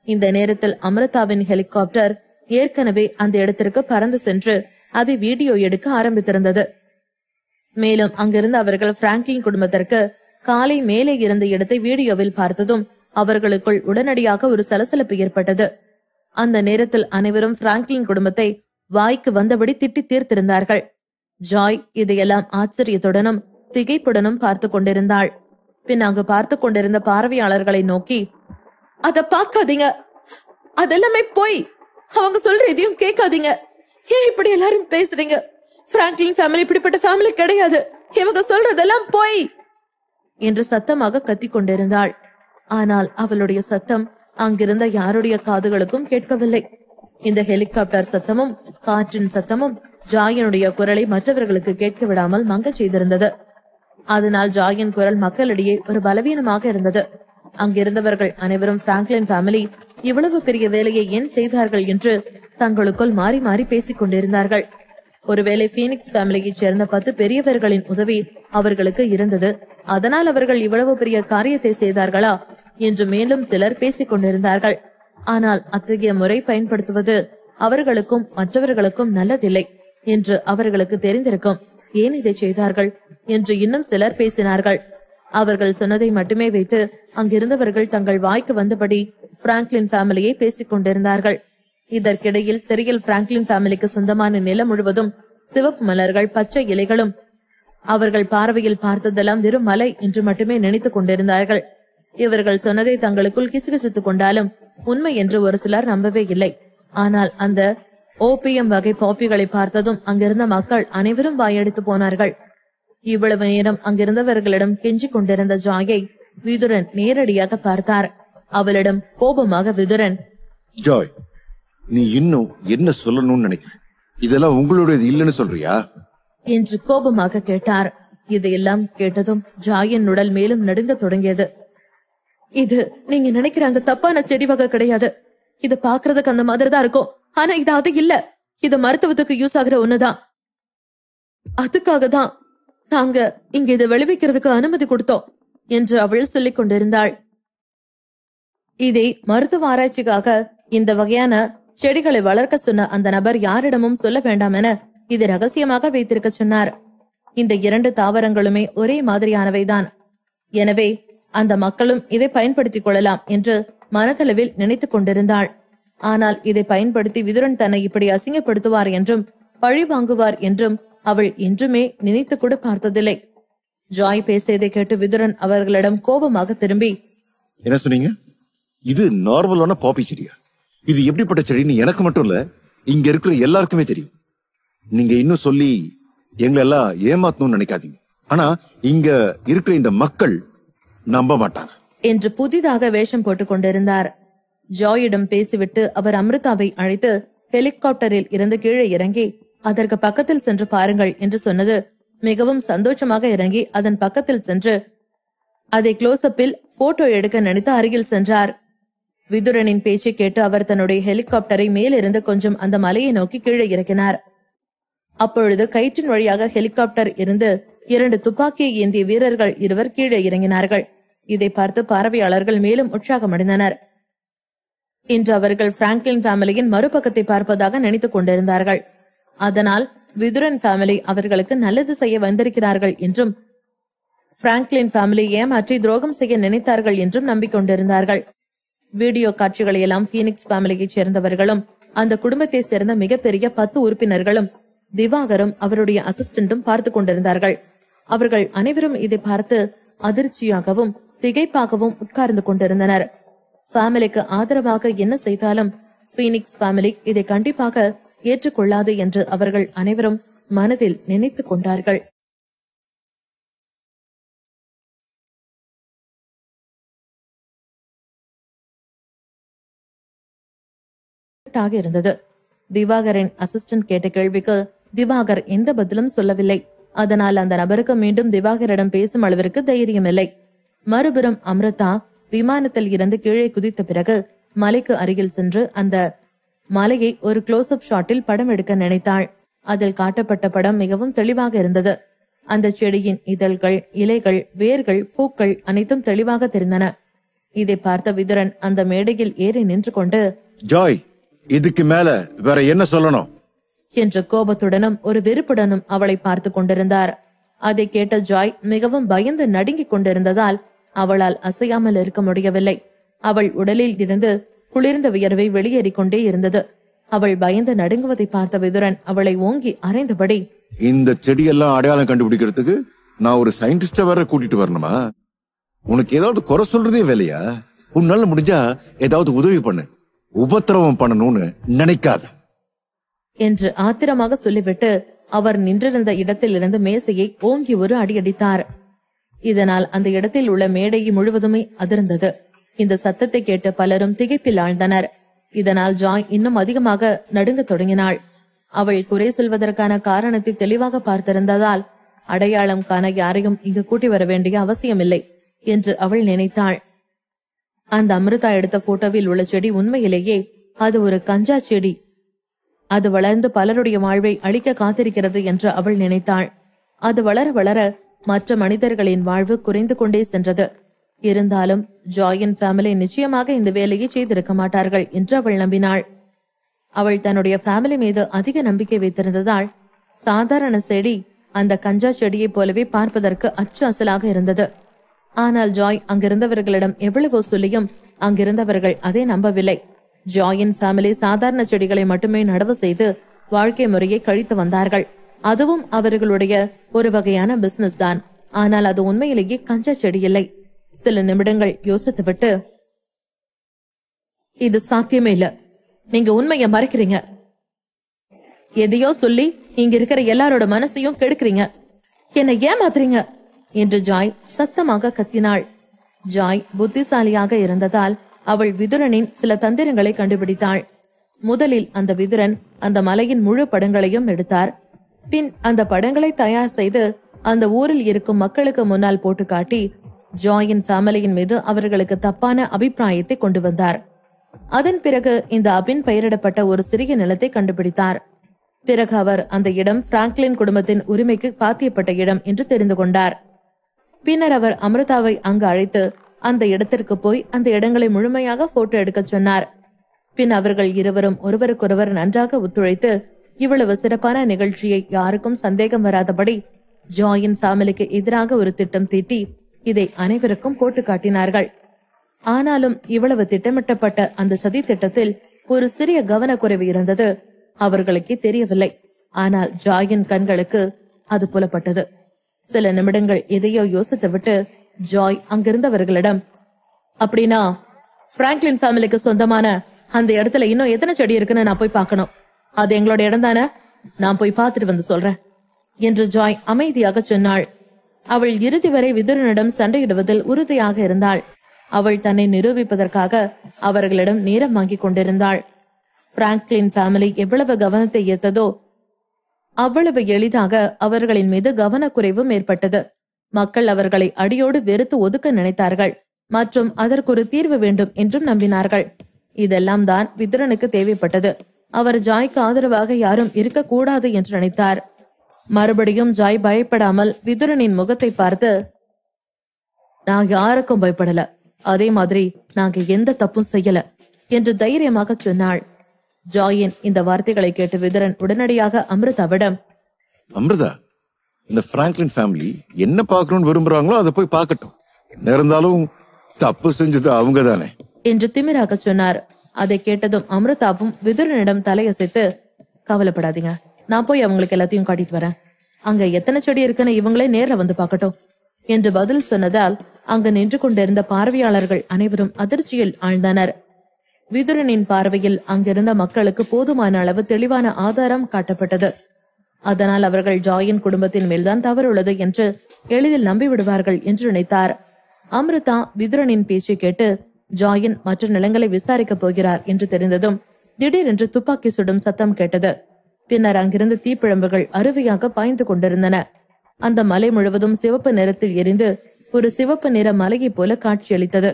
இந்த நேரத்தில் அம்ருதாவின் ஹெலிகாப்டர் ஏற்கனவே அந்த இடத்திற்கு பறந்து சென்று அதை வீடியோ எடுக்க ஆரம்பித்திருந்தது. மேலும் அங்கிருந்து அவர்கள் பிராங்க்லின் குடும்பத்திற்கு காலை மேலே இருந்த இடத்தை வீடியோவில் பார்த்ததும் அவர்களுக்குள் உடனடியாக ஒரு சலசலப்பு ஏற்பட்டது. அந்த நேரத்தில் அனைவரும் பிராங்க்லின் குடும்பத்தை வாய்க்கு வந்தபடி திட்டி தீர்த்திருந்தார்கள். ஜாய் இதையெல்லாம் ஆச்சரியத்துடனும் திகைப்புடனும் பார்த்து கொண்டிருந்தாள். பின் அங்கு பார்த்து கொண்டிருந்த பார்வையாளர்களை நோக்கி, அத பாக்காதீங்க, அதெல்லாமே போய் அவங்க சொல்ற எதையும் கேட்காதீங்க. ஏன் இப்படி எல்லாரும் பேசுறீங்க? பிராங்க்லின் ஃபேமிலி இப்படிப்பட்ட ஃபேமிலி கிடையாது. இவங்க சொல்றதெல்லாம் போய் என்று சத்தமாக கத்திக் கொண்டிருந்தாள். ஆனால் அவளுடைய சத்தம் அங்கிருந்த யாருடைய காதுகளுக்கும் கேட்கவில்லை. இந்த ஹெலிகாப்டர் சத்தமும் காற்றின் சத்தமும் ஜாயினுடைய குரலை மற்றவர்களுக்கு கேட்க விடாமல் மங்கச் செய்திருந்தது. அதனால் ஜாயின் குரல் மக்களிடையே ஒரு பலவீனமாக இருந்தது. அங்கிருந்தவர்கள் அனைவரும் பிராங்க்லின் ஃபேமிலி இவ்வளவு பெரிய வேலையை ஏன் செய்தார்கள் என்று தங்களுக்குள் மாறி மாறி பேசிக் கொண்டிருந்தார்கள். ஒருவேளை பீனிக்ஸ் ஃபேமிலியைச் சேர்ந்த 10 பெரியவர்களின் உதவி அவர்களுக்கு இருந்தது, அதனால் அவர்கள் இவ்வளவு பெரிய காரியத்தை செய்தார்களா என்று மேலும் சிலர் பேசிக் கொண்டிருந்தார்கள். ஆனால் அத்தகைய முறை பயன்படுத்துவது அவர்களுக்கும் மற்றவர்களுக்கும் நல்லதில்லை என்று அவர்களுக்கு தெரிந்திருக்கும். ஏன் இதை செய்தார்கள் என்று இன்னும் சிலர் பேசினார்கள். அவர்கள் சொன்னதை மட்டுமே வைத்து அங்கிருந்தவர்கள் தங்கள் வாய்க்கு வந்தபடி பிராங்க்லின் ஃபேமிலியை பேசிக் கொண்டிருந்தார்கள். இதற்கிடையில் திரையில் பிராங்க்லின் ஃபேமிலிக்கு சொந்தமான நிலம் முழுவதும் சிவப்பு மலர்கள், பச்சை இலைகளும் அவர்கள் பார்வையில் பார்த்ததெல்லாம் வெறும் மலை என்று மட்டுமே நினைத்துக் கொண்டிருந்தார்கள். இவர்கள் சொன்னதை தங்களுக்குள் கிசுகிசுத்துக் கொண்டாலும் உண்மை என்று ஒரு சிலர் நம்பவே இல்லை. ஆனால் அந்த ஓபியம் வகை பாப்பிகளை பார்த்ததும் அங்கிருந்த மக்கள் அனைவரும் வாயடித்து போனார்கள். இவ்வளவு நேரம் அங்கிருந்தவர்களிடம் கெஞ்சிக் கொண்டிருந்த ஜாயை விதுரன் நேரடியாக பார்த்தார். அவளிடம் கோபமாக விதுரன், ஜாய், நீ இன்னும் என்ன சொல்லணும்னு நினைக்கிற? இதெல்லாம் உங்களுடையது இல்லைன்னு சொல்றியா என்று கோபமாக கேட்டார். இதையெல்லாம் கேட்டதும் ஜாயின் உடல் மேலும் நடுங்க தொடங்கியது. இது நீங்க நினைக்கிற அந்த தப்பான செடி வகை கிடையாது. இது பாக்குறதுக்கு அந்த மாதிரி தான் இருக்கும். ஆனா இது அது இல்ல. இது மருத்துவத்துக்கு யூஸ் ஆகுற ஒண்ணுதான். அதுக்காக தான் நாங்க இங்க இதை விளைவிக்கிறதுக்கு அனுமதி கொடுத்தோம் என்று அவள் சொல்லிக் கொண்டிருந்தாள். இதை மருத்துவ ஆராய்ச்சிக்காக இந்த வகையான செடிகளை வளர்க்க சொன்ன அந்த நபர் யாரிடமும் சொல்ல வேண்டாம் என இதை ரகசியமாக வைத்திருக்க சொன்னார். இந்த 2 தாவரங்களுமே ஒரே மாதிரியானவைதான். எனவே அந்த மக்களும் இதை பயன்படுத்திக் கொள்ளலாம் என்று மனதளவில் நினைத்துக் கொண்டிருந்தாள். ஆனால் இதை பயன்படுத்தி விதுரன் தன்னை இப்படி அசிங்கப்படுத்துவார் என்றும் பழி வாங்குவார் என்றும் அவள் என்றுமே நினைத்து கூட பார்த்ததில்லை. ஜாய் பேசியதை கேட்டு விதுரன் அவர்களிடம் கோபமாக திரும்பி, என்ன சொன்னீங்க? இது நார்மலான பாப்பி செடியா? இது எப்படிப்பட்ட செடின்னு எனக்கு மட்டும் இல்ல, இங்க இருக்கிற எல்லாருக்குமே தெரியும். நீங்க இன்னும் சொல்லி எங்களை எல்லாம் ஏமாத்தணும்னு நினைக்காதீங்க. ஆனா இங்க இருக்கிற இந்த மக்கள் நம்ப மாட்டாங்க என்று புதிதாக வேஷம் போட்டுக் கொண்டிருந்தார். ஜாயிடம் பேசிவிட்டு அவர் அமிர்தாவை அழைத்து ஹெலிகாப்டரில் இருந்து கீழே இறங்கி அதற்கு பக்கத்தில் சென்று பாருங்கள் என்று சொன்னது மிகவும் சந்தோஷமாக இறங்கி அதன் பக்கத்தில் சென்று அதை க்ளோஸ்அப்பில் போட்டோ எடுக்க நினைத்து அருகில் சென்றார். விதுரனின் பேச்சை கேட்டு அவர் தன்னுடைய ஹெலிகாப்டரை மேலிருந்து கொஞ்சம் அந்த மலையை நோக்கி கீழே இறக்கினார். அப்பொழுது கயிற்றின் வழியாக ஹெலிகாப்டர் இருந்து 2 துப்பாக்கியை ஏந்திய வீரர்கள் 2 கீழே இறங்கினார்கள். இதை பார்த்து பார்வையாளர்கள் மேலும் உற்சாகமடைந்தனர். இன்று அவர்கள் பிராங்க்லின் ஃபேமிலியின் மறுபக்கத்தை பார்ப்பதாக நினைத்துக் கொண்டிருந்தார்கள். அதனால் விதுரன் ஃபேமிலி அவர்களுக்கு நல்லது செய்ய வந்திருக்கிறார்கள் என்றும் பிராங்க்லின் ஃபேமிலி ஏமாற்றி துரோகம் செய்ய நினைத்தார்கள் என்றும் நம்பிக்கொண்டிருந்தார்கள். வீடியோ காட்சிகளை எல்லாம் பீனிக்ஸ் ஃபேமிலியைச் சேர்ந்தவர்களும் அந்த குடும்பத்தை சேர்ந்த மிகப்பெரிய 10 உறுப்பினர்களும் திவாகரும் அவருடைய அசிஸ்டன்டும் பார்த்து கொண்டிருந்தார்கள். அவர்கள் அனைவரும் இதை பார்த்து அதிர்ச்சியாகவும் திகைப்பாகவும் உட்கார்ந்து கொண்டிருந்தனர். ஃபேமிலிக்கு ஆதரவாக என்ன செய்தாலும் பீனிக்ஸ் ஃபேமிலி இதை கண்டிப்பாக ஏற்றுக்கொள்ளாது என்று அவர்கள் அனைவரும் மனதில் நினைத்துக் கொண்டார்கள். இருந்தது. திவாகரின் அசிஸ்டன்ட் கேட்ட கேள்விக்கு திவாகர் எந்த பதிலும் சொல்லவில்லை. அதனால் அந்த நபருக்கு மீண்டும் திவாகரிடம் பேசும் அளவிற்கு தைரியம் இல்லை. மறுபுறம் அமிர்தா விமானத்தில் இருந்து கீழே குதித்த பிறகு மலைக்கு அருகில் சென்று அந்த மலையை ஒரு க்ளோஸ்அப் ஷாட்டில் படம் எடுக்க நினைத்தாள். அதில் காட்டப்பட்ட படம் மிகவும் தெளிவாக இருந்தது. அந்த செடியின் இதழ்கள், இலைகள், வேர்கள், பூக்கள் அனைத்தும் தெளிவாக தெரிந்தன. இதை பார்த்த விதுரன் அந்த மேடையில் ஏறி நின்று கொண்டு, ஜாய், இதுக்கு மேல வேற என்ன சொல்லணும் என்ற கோபத்துடனும் ஒரு வெறுப்புடனும் அவளை பார்த்து கொண்டிருந்தார். அதை கேட்ட ஜாய் மிகவும் பயந்து நடுங்கிக் கொண்டிருந்ததால் அவளால் அசையாமல் இருக்க முடியவில்லை. அவள் உடலில் இருந்து குளிர்ந்த வியர்வை வெளியேறிக் கொண்டே இருந்தது. அவள் பயந்து நடுங்குவதை பார்த்த விதுரன் அவளை ஓங்கி அறைந்தபடி, இந்த செடியெல்லாம் அடையாளம் கண்டுபிடிக்கிறதுக்கு நான் ஒரு சயின்டிஸ்ட வேற கூட்டிட்டு வரணுமா? உனக்கு ஏதாவது குறை சொல்றதே வேலையா? உன்னால முடிஞ்சா ஏதாவது உதவி பண்ணு, உபத்திரவம் பண்ணணும்னு நினைக்காத என்று ஆத்திரமாக சொல்லிவிட்டு அவர் நின்றிருந்த இடத்தில் இருந்து மேசையை ஓங்கி ஒரு அடி அடித்தார். இதனால் அந்த இடத்தில் உள்ள மேடை முழுவதுமே அதிர்ந்தது. இந்த சத்தத்தை கேட்டு பலரும் திகைப்பில் ஆழ்ந்தனர். இதனால் ஜாய் இன்னும் அதிகமாக நடுங்க தொடங்கினாள். அவள் குறை சொல்வதற்கான காரணத்தை தெளிவாக பார்த்திருந்ததால் அடையாளம் காண யாரையும் இங்கு கூட்டி வர வேண்டிய அவசியமில்லை என்று அவள் நினைத்தாள். அந்த அமிர்தா எடுத்த போட்டோவில் உள்ள செடி உண்மையிலேயே அது ஒரு கஞ்சா செடி. அது வளர்ந்து பலருடைய வாழ்வை அழிக்க காத்திருக்கிறது என்று அவள் நினைத்தாள். அது வளர வளர மற்ற மனிதர்களின் வாழ்வு குறைந்து கொண்டே சென்றது. இருந்தாலும் ஜாயின் ஃபேமிலி நிச்சயமாக இந்த வேலையை செய்திருக்க மாட்டார்கள் என்று அவள் நம்பினாள். அவள் தன்னுடைய ஃபேமிலி மீது அதிக நம்பிக்கை வைத்திருந்ததால் சாதாரண செடி அந்த கஞ்சா செடியை போலவே பார்ப்பதற்கு அச்சு அசலாக இருந்தது. ஆனால் ஜாய் அங்கிருந்தவர்களிடம் எவ்வளவோ சொல்லியும் அங்கிருந்தவர்கள் அதை நம்பவில்லை. ஜாயின் ஃபேமிலி சாதாரண செடிகளை மட்டுமே நடவு செய்து வாழ்க்கை முறையை கழித்து வந்தார்கள். அதுவும் அவர்களுடைய ஒரு வகையான பிசினஸ் தான். ஆனால் அது உண்மையிலேயே கஞ்சா செடி இல்லை. சில நிமிடங்கள் யோசித்துவிட்டு, இது சாத்தியமே இல்ல, நீங்க உண்மையை மறைக்கிறீங்க, எதையோ சொல்லி இங்க இருக்கிற எல்லாரோட மனசையும் கெடுக்கிறீங்க, என்னை ஏமாத்துறீங்க என்று ஜாய் சத்தமாக கத்தினாள். ஜாய் புத்திசாலியாக இருந்ததால் அவள் விதுரனின் சில தந்திரங்களை கண்டுபிடித்தாள். முதலில் அந்த விதுரன் அந்த மலையின் முழு படங்களையும் எடுத்தார். பின் அந்த படங்களை தயார் செய்து அந்த ஊரில் இருக்கும் மக்களுக்கு முன்னால் போட்டு காட்டி ஜாயின் ஃபேமிலியின் மீது அவர்களுக்கு தப்பான அபிப்பிராயத்தை கொண்டு வந்தார். அதன் பிறகு இந்த அபின் பெயரிடப்பட்ட ஒரு சிறிய நிலத்தை கண்டுபிடித்தார். பிறகு அவர் அந்த இடம் பிராங்க்லின் குடும்பத்தின் உரிமைக்கு பாத்தியப்பட்ட இடம் என்று தெரிந்து கொண்டார். பின்னர் அவர் அமிர்தாவை அங்கு அழைத்து அந்த இடத்திற்கு போய் அந்த இடங்களை முழுமையாக போட்டோ எடுக்க சொன்னார். பின் அவர்கள் இருவரும் ஒருவருக்கொருவர் நன்றாக ஒத்துழைத்து இவ்வளவு சிறப்பான நிகழ்ச்சியை யாருக்கும் சந்தேகம் வராதபடி ஜாயின் ஃபேமிலிக்கு எதிராக ஒரு திட்டம் தீட்டி இதை அனைவருக்கும் போட்டு காட்டினார்கள். ஆனாலும் இவ்வளவு திட்டமிட்டப்பட்ட அந்த சதி திட்டத்தில் ஒரு சிறிய கவனக்குறைவு இருந்தது. அவர்களுக்கே தெரியவில்லை. ஆனால் ஜாயின் கண்களுக்கு அது புலப்பட்டது. சில நிமிடங்கள் எதையோ யோசித்துவிட்டு ஜாய் அங்கிருந்தவர்களிடம், அப்படின்னா பிராங்க்லின் ஃபேமிலிக்கு சொந்தமான அந்த இடத்துல இன்னும் எத்தனை செடி இருக்குன்னு நான் போய் பார்க்கணும். அது எங்களோட இடம் தானே, நான் போய் பார்த்துட்டு வந்து சொல்றேன் என்று ஜாய் அமைதியாக சொன்னாள். அவள் இறுதி வரை விதுரனிடம் சண்டையிடுவதில் உறுதியாக இருந்தாள். அவள் தன்னை நிரூபிப்பதற்காக அவர்களிடம் நேரம் வாங்கிக் கொண்டிருந்தாள். பிராங்க்லின் ஃபேமிலி எவ்வளவு கவனத்தை ஈர்த்ததோ அவ்வளவு எளிதாக அவர்களின் மீது கவனக்குறைவும் ஏற்பட்டது. மக்கள் அவர்களை அடியோடு வெறுத்து ஒதுக்க நினைத்தார்கள் மற்றும் அதற்கொரு தீர்வு வேண்டும் என்றும் நம்பினார்கள். இதெல்லாம் தான் விதுரனுக்கு தேவைப்பட்டது. அவர் ஜாய்க்கு ஆதரவாக யாரும் இருக்கக்கூடாது என்று நினைத்தார். மறுபடியும் ஜாய் பயப்படாமல் விதுரனின் முகத்தை பார்த்து, நான் யாருக்கும் பயப்படல, அதே மாதிரி நாங்க எந்த தப்பும் செய்யல என்று தைரியமாக சொன்னாள். ஜாயின் இந்த வார்த்தைகளை கேட்டு விதுரன் உடனடியாக அமிர்தாவிடம், அமிர்தா, இந்த பிராங்க்லின் ஃபேமிலி என்ன பார்க்கணும்னு விரும்புறாங்களோ அதை போய் பார்க்கட்டும். என்ன இருந்தாலும் தப்பு செஞ்சது அவங்க தானே என்று திமிராக சொன்னார். அதை கேட்டதும் அமிர்தாவும் விதுரனிடம் தலையசைத்து, கவலைப்படாதீங்க, நான் போய் அவங்களுக்கு எல்லாத்தையும் காட்டிட்டு வரேன். அங்க எத்தனை செடி இருக்குன்னு இவங்களே நேர்ல வந்து பார்க்கட்டும் என்று பதில் சொன்னதால் அங்கு நின்று கொண்டிருந்த பார்வையாளர்கள் அனைவரும் அதிர்ச்சியில் ஆழ்ந்தனர். விதுரனின் பார்வையில் அங்கிருந்த மக்களுக்கு போதுமான அளவு தெளிவான ஆதாரம் காட்டப்பட்டது. அதனால் அவர்கள் ஜாயின் குடும்பத்தின் மேல்தான் தவறுள்ளது என்று எளிதில் நம்பிவிடுவார்கள் என்று நினைத்தார். அமிர்தா விதுரனின் பேச்சை கேட்டு ஜாயின் மற்ற நிலங்களை விசாரிக்கப் போகிறார் என்று தெரிந்ததும் திடீரென்று துப்பாக்கி சுடும் சத்தம் கேட்டது. பின்னர் அங்கிருந்து தீப்பிழம்புகள் அருவியாக பாய்ந்து கொண்டிருந்தன. அந்த மலை முழுவதும் சிவப்பு நிறத்தில் எரிந்து ஒரு சிவப்பு நிற மலையை போல காட்சியளித்தது.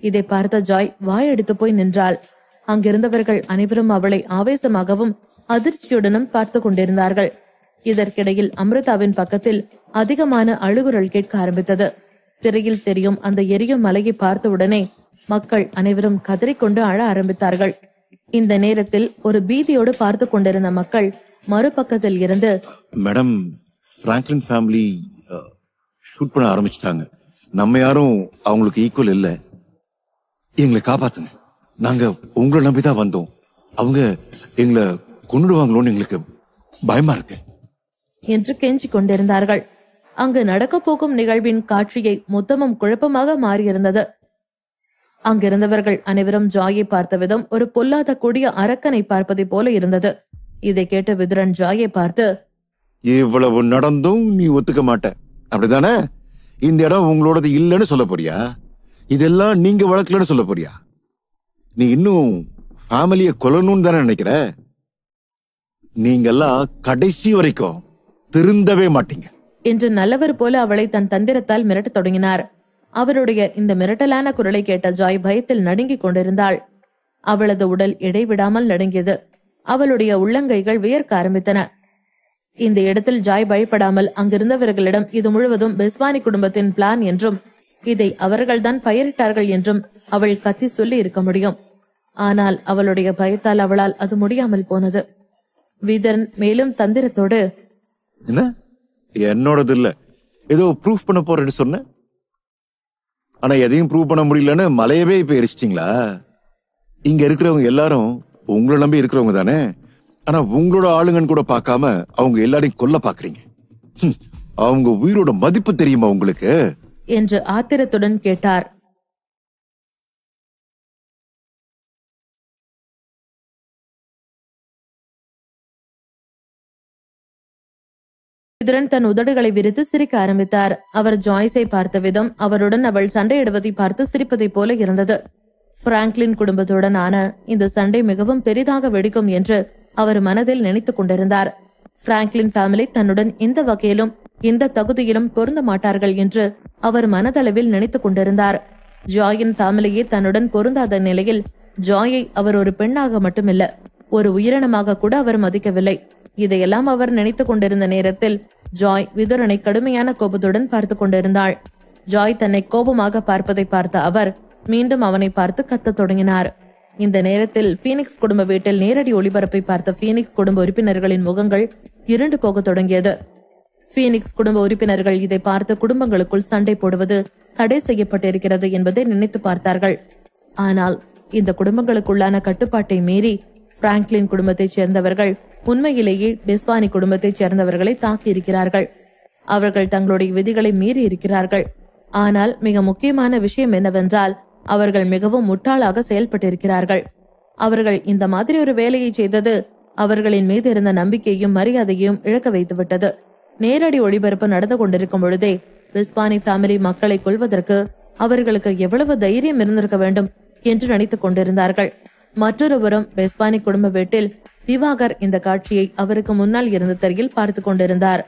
இதை பார்த்த ஜாய் வாயடித்து போய் நின்றாள். அங்கிருந்தவர்கள் அனைவரும் அவளை ஆவேசமாகவும் அதிர்ச்சியுடனும் பார்த்து கொண்டிருந்தார்கள். இதற்கிடையில் அமிர்தாவின் பக்கத்தில் அதிகமான அழுகுரல் கேட்க ஆரம்பித்தது. திரையில் தெரியும் அந்த எரியும் மலையை பார்த்தவுடனே மக்கள் அனைவரும் கதறிக்கொண்டு அழ ஆரம்பித்தார்கள். இந்த நேரத்தில் ஒரு பீதியோடு பார்த்து கொண்டிருந்த மக்கள் மறுபக்கத்தில் இருந்து, மேடம், பிராங்க்லின் ஃபேமிலி ஷூட் பண்ண ஆரம்பிச்சிட்டாங்க. நம்ம யாரும் அவங்களுக்கு ஈக்குவல் இல்ல, எங்களை காப்பாத்துங்க, நாங்க உங்களை நம்பிதான் வந்தோம், அவங்க எங்களை கொன்னுடுவாங்களோன்னு எங்களுக்கு பயமா இருக்கு என்று கெஞ்சிக் கொண்டிருந்தார்கள். அங்கு நடக்க போகும் நிகழ்வின் காட்சியை மொத்தமும் குழப்பமாக மாறியிருந்தது. அங்கிருந்தவர்கள் அனைவரும் ஜாயை பார்த்த விதம் ஒரு பொல்லாத கொடிய அரக்கனை பார்ப்பதை போல இருந்தது. இதை கேட்ட விதுரன் ஜாயை பார்த்து, இவ்வளவு நடந்தும் நீ ஒத்துக்க மாட்ட, அப்படிதானே? இந்த இடம் உங்களோடது இல்லைன்னு சொல்ல போறியா? இதெல்லாம் நீங்க வளர்க்கலன்னு சொல்ல போறியா? நீ இன்னும் ஃபேமிலிய கொல்லணும்னு தானே நினைக்கிற? நீங்கெல்லாம் கடைசி வரைக்கும் திருந்தவே மாட்டீங்க என்று நல்லவர் போல அவளை தன் தந்திரத்தால் மிரட்டத் தொடங்கினார். அவருடைய இந்த மிரட்டலான குரலை கேட்ட ஜாய் பயத்தில் நடுங்கிக் கொண்டிருந்தாள். அவளது உடல் இடைவிடாமல் நடுங்கியது. அவளுடைய உள்ளங்கைகள் வியர்க்க ஆரம்பித்தன. இந்த இடத்தில் ஜாய் பயப்படாமல் அங்கிருந்தவர்களிடம் இது முழுவதும் பெஸ்வானி குடும்பத்தின் பிளான் என்றும் இதை அவர்கள்தான் பயிரிட்டார்கள் என்றும் அவள் கத்தி சொல்லி இருக்க முடியும். ஆனால் அவளுடைய பயத்தால் அவளால் அது முடியாமல் போனது. விதரன் மேலும் தந்திரத்தோடு, என்ன, என்னோடது இல்ல, ஏதோ ப்ரூஃப் பண்ண போறேன்னு சொன்ன, ஆனா எதையும் ப்ரூவ் பண்ண முடியலன்னு மலையவே இப்ப எரிச்சிட்டீங்களா? இங்க இருக்கிறவங்க எல்லாரும் உங்களை நம்பி இருக்கிறவங்க தானே, ஆனா உங்களோட ஆளுங்கன்னு கூட பார்க்காம அவங்க எல்லாரையும் கொல்ல பாக்குறீங்க. அவங்க உயிரோட மதிப்பு தெரியுமா உங்களுக்கு என்று ஆத்திரத்துடன் கேட்டார். விதுரன் தன் உதடுகளை விரித்து சிரிக்க ஆரம்பித்தார். அவர் ஜாய்ஸை பார்த்த விதம் அவருடன் அவள் சண்டையிடுவதை பார்த்து சிரிப்பதை போல இருந்தது. பிராங்க்லின் குடும்பத்துடன் ஆன இந்த சண்டை மிகவும் பெரிதாக வெடிக்கும் என்று அவர் மனதில் நினைத்துக் கொண்டிருந்தார். பிராங்க்லின் ஃபேமிலி தன்னுடன் எந்த வகையிலும் எந்த தகுதியிலும் பொருந்த மாட்டார்கள் என்று அவர் மனதளவில் நினைத்துக் கொண்டிருந்தார். ஜாயின் ஃபேமிலியே தன்னுடன் பொருந்தாத நிலையில் ஜாயை அவர் ஒரு பெண்ணாக மட்டுமில்ல, ஒரு உயிரினமாக கூட அவர் மதிக்கவில்லை. இதையெல்லாம் அவர் நினைத்துக் கொண்டிருந்த நேரத்தில் ஜாய் விதுரனை கடுமையான கோபத்துடன் பார்த்து கொண்டிருந்தாள். ஜாய் தன்னை கோபமாக பார்ப்பதை பார்த்த அவர் மீண்டும் அவனை பார்த்து கத்தத் தொடங்கினார். இந்த நேரத்தில் பீனிக்ஸ் குடும்ப வீட்டில் நேரடி ஒளிபரப்பை பார்த்த பீனிக்ஸ் குடும்ப உறுப்பினர்களின் முகங்கள் இருண்டு போக தொடங்கியது. பீனிக்ஸ் குடும்ப உறுப்பினர்கள் இதை பார்த்து குடும்பங்களுக்குள் சண்டை போடுவது தடை செய்யப்பட்டிருக்கிறது என்பதை நினைத்து பார்த்தார்கள். ஆனால் இந்த குடும்பங்களுக்குள்ளான கட்டுப்பாட்டை மீறி பிராங்க்லின் குடும்பத்தைச் சேர்ந்தவர்கள் உண்மையிலேயே பெஸ்வானி குடும்பத்தைச் சேர்ந்தவர்களை தாக்கி இருக்கிறார்கள். அவர்கள் தங்களுடைய விதிகளை மீறி இருக்கிறார்கள். ஆனால் மிக முக்கியமான விஷயம் என்னவென்றால் அவர்கள் மிகவும் முட்டாளாக செயல்பட்டிருக்கிறார்கள். அவர்கள் இந்த மாதிரி ஒரு வேலையை செய்தது அவர்களின் மீது இருந்த நம்பிக்கையும் மரியாதையும் இழக்க வைத்துவிட்டது. நேரடி ஒளிபரப்பு நடந்து கொண்டிருக்கும் பொழுதே பெஸ்வானி ஃபேமிலி மக்களை கொல்வதற்கு அவர்களுக்கு எவ்வளவு தைரியம் இருந்திருக்க வேண்டும் என்று நினைத்துக் கொண்டிருந்தார்கள். மற்றொருவரும் பெஸ்வானி குடும்ப வீட்டில் திவாகர் இந்த காட்சியை அவருக்கு முன்னால் இருந்த தரையில் பார்த்து கொண்டிருந்தார்.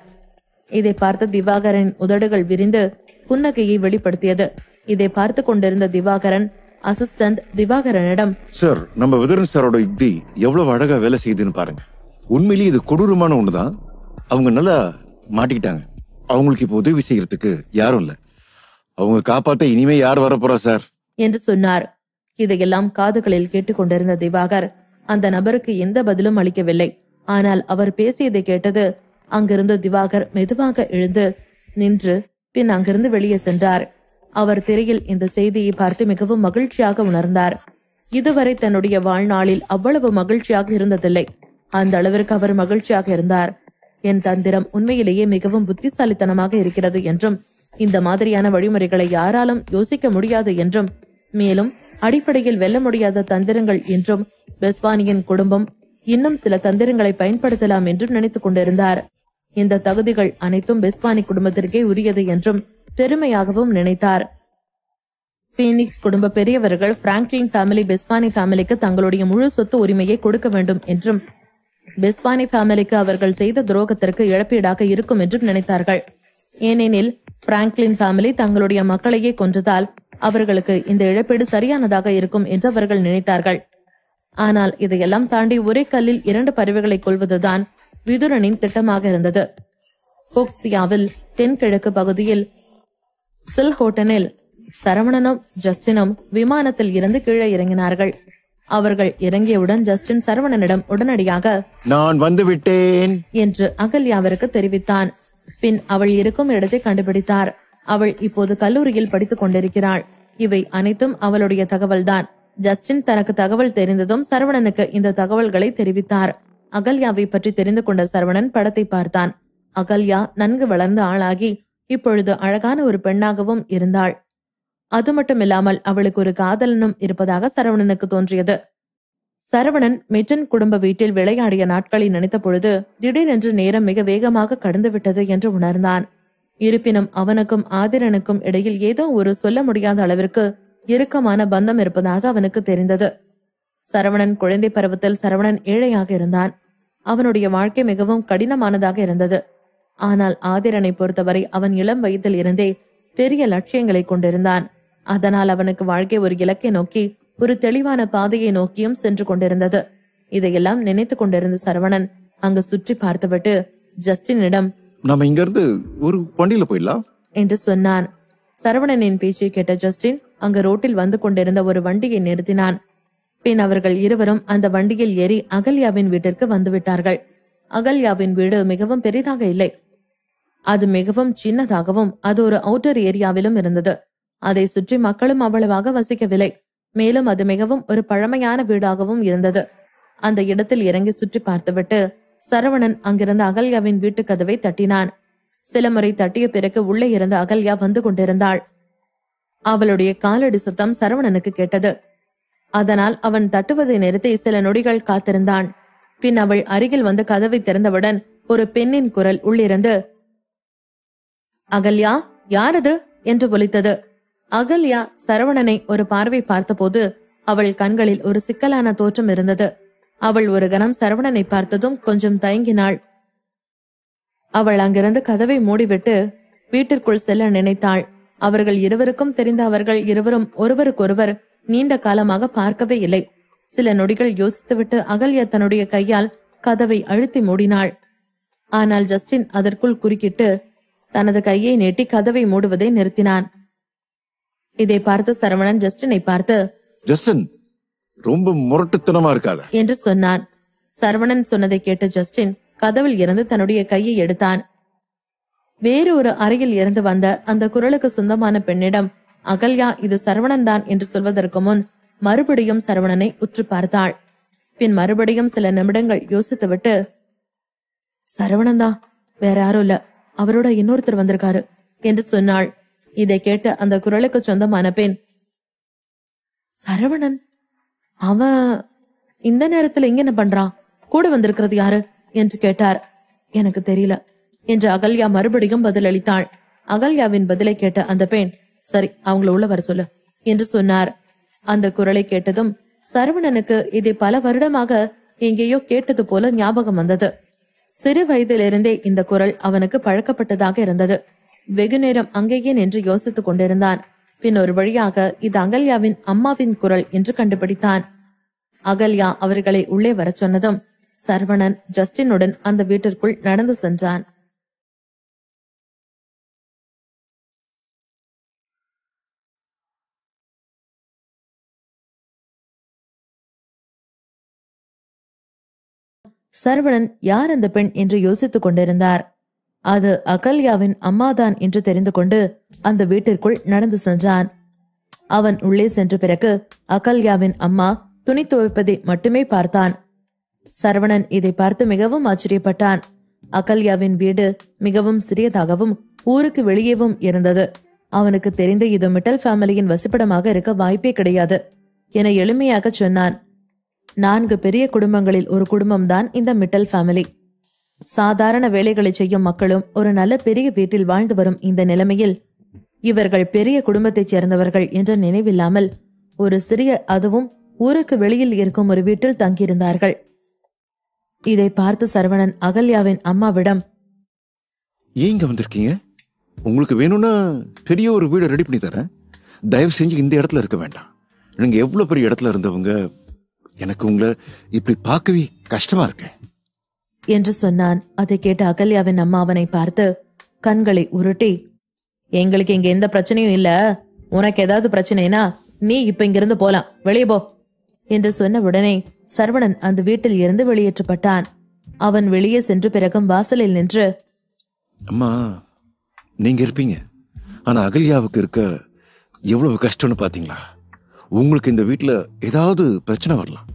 இதை பார்த்த திவாகரின் உதடுகள் விரிந்து புன்னகையை வெளிப்படுத்தியது. இதை பார்த்து கொண்டிருந்த திவாகரன் அசிஸ்டன்ட் திவாகரனிடம், சார், நம்ம விதுரன் சாரோட யுக்தி எவ்வளவு அழகா வேலை செய்யுதுன்னு பாருங்க. உண்மையிலேயே இது கொடூரமான ஒண்ணுதான். அவங்க நல்லா மாட்டிக்கிட்டாங்க. அவங்களுக்கு இப்ப உதவி செய்யறதுக்கு யாரும் இல்ல. அவங்க காப்பாத்த இனிமே யார் வரப்போறா சார் என்று சொன்னார். இதையெல்லாம் காதுகளில் கேட்டுக்கொண்டிருந்த திவாகர் அந்த நபருக்கு எந்த பதிலும் அளிக்கவில்லை. ஆனால் அவர் பேசியதை கேட்டது அங்கிருந்து திவாகர் மெதுவாக எழுந்து நின்று பின் அங்கிருந்து வெளியே சென்றார். அவர் திரையில் இந்த செய்தியை பார்த்து மிகவும் மகிழ்ச்சியாக உணர்ந்தார். இதுவரை தன்னுடைய வாழ்நாளில் அவ்வளவு மகிழ்ச்சியாக இருந்ததில்லை. அந்த அளவிற்கு அவர் மகிழ்ச்சியாக இருந்தார். என் தந்திரம் உண்மையிலேயே மிகவும் புத்திசாலித்தனமாக இருக்கிறது என்றும் இந்த மாதிரியான வழிமுறைகளை யாராலும் யோசிக்க முடியாது என்றும் மேலும் அடிப்படையில் வெல்ல முடியாத தந்திரங்கள் என்றும் பெஸ்வானியின் குடும்பம் இன்னும் சில தந்திரங்களை பயன்படுத்தலாம் என்றும் நினைத்துக் கொண்டிருந்தார். இந்த தகுதிகள் அனைத்தும் பெஸ்வானி குடும்பத்திற்கே உரியது என்றும் பெருமையாகவும் நினைத்தார். பீனிக்ஸ் குடும்ப பெரியவர்கள் பிராங்க்லின் ஃபேமிலி பெஸ்வானி ஃபேமிலிக்கு தங்களுடைய முழு சொத்து உரிமையை கொடுக்க வேண்டும் என்றும் பெஸ்வானி ஃபேமிலிக்கு அவர்கள் செய்த துரோகத்திற்கு இழப்பீடாக இருக்கும் என்றும் நினைத்தார்கள். ஏனெனில் பிராங்க்லின் ஃபேமிலி தங்களுடைய மக்களையே கொன்றதால் அவர்களுக்கு இந்த இழப்பீடு சரியானதாக இருக்கும் என்று அவர்கள் நினைத்தார்கள். ஆனால் இதையெல்லாம் தாண்டி ஒரே கல்லில் 2 பறவைகளை கொள்வதுதான் விதுரனின் திட்டமாக இருந்தது. போக்சியாவில் தென்கிழக்கு பகுதியில் சில்ஹோட்டனில் சரவணனும் ஜஸ்டினும் விமானத்தில் இருந்து கீழே இறங்கினார்கள். அவர்கள் இறங்கியவுடன் ஜஸ்டின் சரவணனிடம் உடனடியாக நான் வந்து விட்டேன் என்று அகல்யாவிற்கு தெரிவித்தான். பின் அவள் இருக்கும் இடத்தை கண்டுபிடித்தார். அவள் இப்போது கல்லூரியில் படித்துக் கொண்டிருக்கிறாள். இவை அனைத்தும் அவளுடைய தகவல்தான். ஜஸ்டின் தனக்கு தகவல் தெரிந்ததும் சரவணனுக்கு இந்த தகவல்களை தெரிவித்தார். அகல்யாவை பற்றி தெரிந்து கொண்ட சரவணன் படத்தை பார்த்தான். அகல்யா நன்கு வளர்ந்த ஆளாகி இப்பொழுது அழகான ஒரு பெண்ணாகவும் இருந்தாள். அது மட்டுமில்லாமல் அவளுக்கு ஒரு காதலனும் இருப்பதாக சரவணனுக்கு தோன்றியது. சரவணன் மெட்டன் குடும்ப வீட்டில் விளையாடிய நாட்களை நினைத்த பொழுது திடீரென்று நேரம் மிக வேகமாக கடந்துவிட்டது என்று உணர்ந்தான். இருப்பினும் அவனுக்கும் ஆதிரனுக்கும் இடையில் ஏதோ ஒரு சொல்ல முடியாத அளவிற்கு இறுக்கமான பந்தம் இருப்பதாக அவனுக்கு தெரிந்தது. சரவணன் குழந்தை பருவத்தில் சரவணன் ஏழையாக இருந்தான். அவனுடைய வாழ்க்கை மிகவும் கடினமானதாக இருந்தது. ஆனால் ஆதிரனை பொறுத்தவரை அவன் இளம் வயதில் இருந்தே பெரிய லட்சியங்களை கொண்டிருந்தான். அதனால் அவனுக்கு வாழ்க்கை ஒரு இலக்கை நோக்கி ஒரு தெளிவான பாதையை நோக்கியும் சென்று கொண்டிருந்தது. இதையெல்லாம் நினைத்து கொண்டிருந்த சரவணன் அங்கு சுற்றி பார்த்துவிட்டு ஜஸ்டினிடம், நாம இங்க இருந்து ஒரு வண்டியில போயிடலாம் என்று சொன்னான். சரவணனின் பேச்சை கேட்ட ஜஸ்டின் அங்கு ரோட்டில் வந்து கொண்டிருந்த ஒரு வண்டியை நிறுத்தினான். பின் அவர்கள் இருவரும் அந்த வண்டியில் ஏறி அகல்யாவின் வீட்டிற்கு வந்துவிட்டார்கள். அகல்யாவின் வீடு மிகவும் பெரிதாக இல்லை. அது மிகவும் சின்னதாகவும் அது ஒரு அவுட்டர் ஏரியாவிலும் இருந்தது. அதை சுற்றி மக்களும் அவ்வளவாக வசிக்கவில்லை. மேலும் அது மிகவும் ஒரு பழமையான வீடாகவும் இருந்தது. அந்த இடத்தில் இறங்கி சுற்றி பார்த்துவிட்டு சரவணன் அங்கிருந்த அகல்யாவின் வீட்டு கதவை தட்டினான். சில முறை தட்டிய பிறகு உள்ளே இருந்த அகல்யா வந்து கொண்டிருந்தாள். அவளுடைய காலடி சத்தம் சரவணனுக்கு கேட்டது. அதனால் அவன் தட்டுவதை நிறுத்தி சில நொடிகள் காத்திருந்தான். பின் அவள் அருகில் வந்து கதவை திறந்தவுடன் ஒரு பெண்ணின் குரல் உள்ளிருந்து, அகல்யா, யாரது என்று ஒலித்தது. அகல்யா சரவணனை ஒரு பார்வை பார்த்தபோது அவள் கண்களில் ஒரு சிக்கலான தோற்றம் இருந்தது. அவள் ஒரு கணம் சரவணனை பார்த்ததும் கொஞ்சம் தயங்கினாள். அவள் அங்கிருந்து கதவை மூடிவிட்டு வீட்டிற்குள் செல்ல நினைத்தாள். அவர்கள் இருவருக்கும் தெரிந்த அவர்கள் இருவரும் ஒருவருக்கொருவர் நீண்ட காலமாக பார்க்கவே இல்லை. சில நொடிகள் யோசித்துவிட்டு அகல்யா தன்னுடைய கையால் கதவை அழுத்தி மூடினாள். ஆனால் ஜஸ்டின் அதற்குள் குறுக்கிட்டு தனது கையை நீட்டி கதவை மூடுவதை நிறுத்தினான். இதை பார்த்து சரவணன் ஜஸ்டினை பார்த்து, ஜஸ்டின், ரொம்ப முரட்டுத்தனமா இருக்காத என்று சொன்னான். சரவணன் சொன்னதை கேட்ட ஜஸ்டின் கதவில் இருந்து தன்னுடைய கையை எடுத்தான். வேறு ஒரு அறையில் இருந்து வந்த அந்த குரலுக்கு சொந்தமான பெண்ணிடம் அகல்யா இது சரவணன் தான் என்று சொல்வதற்கு முன் மறுபடியும் சரவணனை உற்று பார்த்தாள். பின் மறுபடியும் சில நிமிடங்கள் யோசித்துவிட்டு, சரவணன் தான், வேற யாரும் இல்ல, அவரோட இன்னொருத்தர் வந்திருக்காரு என்று சொன்னாள். இதை கேட்டு அந்த குரலுக்கு சொந்தமான பெண், சரவணன், அவன் இந்த நேரத்துல இங்க என்ன பண்றான், கூட வந்திருக்கிறது யாரு என்று கேட்டார். எனக்கு தெரியல என்று அகல்யா மறுபடியும் பதில் அளித்தாள். அகல்யாவின் பதிலை கேட்ட அந்த பெண், சரி அவங்கள உள்ள வர சொல்லு என்று சொன்னார். அந்த குரலை கேட்டதும் சரவணனுக்கு இதை பல வருடமாக எங்கேயோ கேட்டது போல ஞாபகம் வந்தது. சிறு வயதிலிருந்தே இந்த குரல் அவனுக்கு பழக்கப்பட்டதாக இருந்தது. வெகு நேரம் அங்கேயே நின்று யோசித்துக் கொண்டிருந்தான். பின் ஒரு வழியாக இது அகல்யாவின் அம்மாவின் குரல் என்று கண்டுபிடித்தான். அகல்யா அவர்களை உள்ளே வரச் சொன்னதும் சரவணன் ஜஸ்டினுடன் அந்த வீட்டிற்குள் நடந்து சென்றான். சரவணன் யார் அந்த பெண் என்று யோசித்துக் கொண்டிருந்தார். அது அகல்யாவின் அம்மாதான் என்று தெரிந்து கொண்டு அந்த வீட்டிற்குள் நடந்து சென்றான். அவன் உள்ளே சென்ற பிறகு அகல்யாவின் அம்மா துணி துவைப்பதை மட்டுமே பார்த்தான். சரவணன் இதை பார்த்து மிகவும் ஆச்சரியப்பட்டான். அகல்யாவின் வீடு மிகவும் சிறியதாகவும் ஊருக்கு வெளியேவும் இருந்தது. அவனுக்கு தெரிந்த இது மிட்டல் ஃபேமிலியின் வசிப்பிடமாக இருக்க வாய்ப்பே கிடையாது என எளிமையாக சொன்னான். 4 பெரிய குடும்பங்களில் ஒரு குடும்பம்தான் இந்த மிட்டல் ஃபேமிலி. சாதாரண வேலைகளை செய்யும் மக்களும் ஒரு நல்ல பெரிய வீட்டில் வாழ்ந்து வரும் இந்த நிலைமையில் இவர்கள் பெரிய குடும்பத்தைச் சேர்ந்தவர்கள் என்ற நினைவில்லாமல் ஒரு சிறிய, அதுவும் ஊருக்கு வெளியில் இருக்கும் ஒரு வீட்டில் தங்கியிருந்தார்கள். இதை பார்த்து சரவணன் அகல்யாவின் அம்மாவிடம், ஏங்க வந்திருக்கீங்க? உங்களுக்கு வேணும்னா பெரிய ஒரு வீடு ரெடி பண்ணி தரேன். தயவு செஞ்சு இந்த இடத்துல இருக்க வேண்டாம். நீங்க எவ்வளவு பெரிய இடத்துல இருந்தவங்க, எனக்கு உங்களை இப்படி பார்க்கவே கஷ்டமா இருக்கு என்று சொன்னான். அதை கேட்ட அகல்யாவின் அம்மா அவனை பார்த்து கண்களை உருட்டி, எங்களுக்கு இங்க எந்த பிரச்சனையும் இல்ல, உனக்கு ஏதாவது பிரச்சனைனா நீ இப்ப இங்கிருந்து போலாம், வெளியே போ என்று சொன்ன உடனே சரவணன் அந்த வீட்டில் இருந்து வெளியேற்றப்பட்டான். அவன் வெளியே சென்று பிறகும் வாசலில் நின்று, அம்மா நீங்க இருப்பீங்க, ஆனா அகல்யாவுக்கு இருக்க எவ்வளவு கஷ்டம்னு பாத்தீங்களா? உங்களுக்கு இந்த வீட்டுல ஏதாவது பிரச்சனை வரலாம்.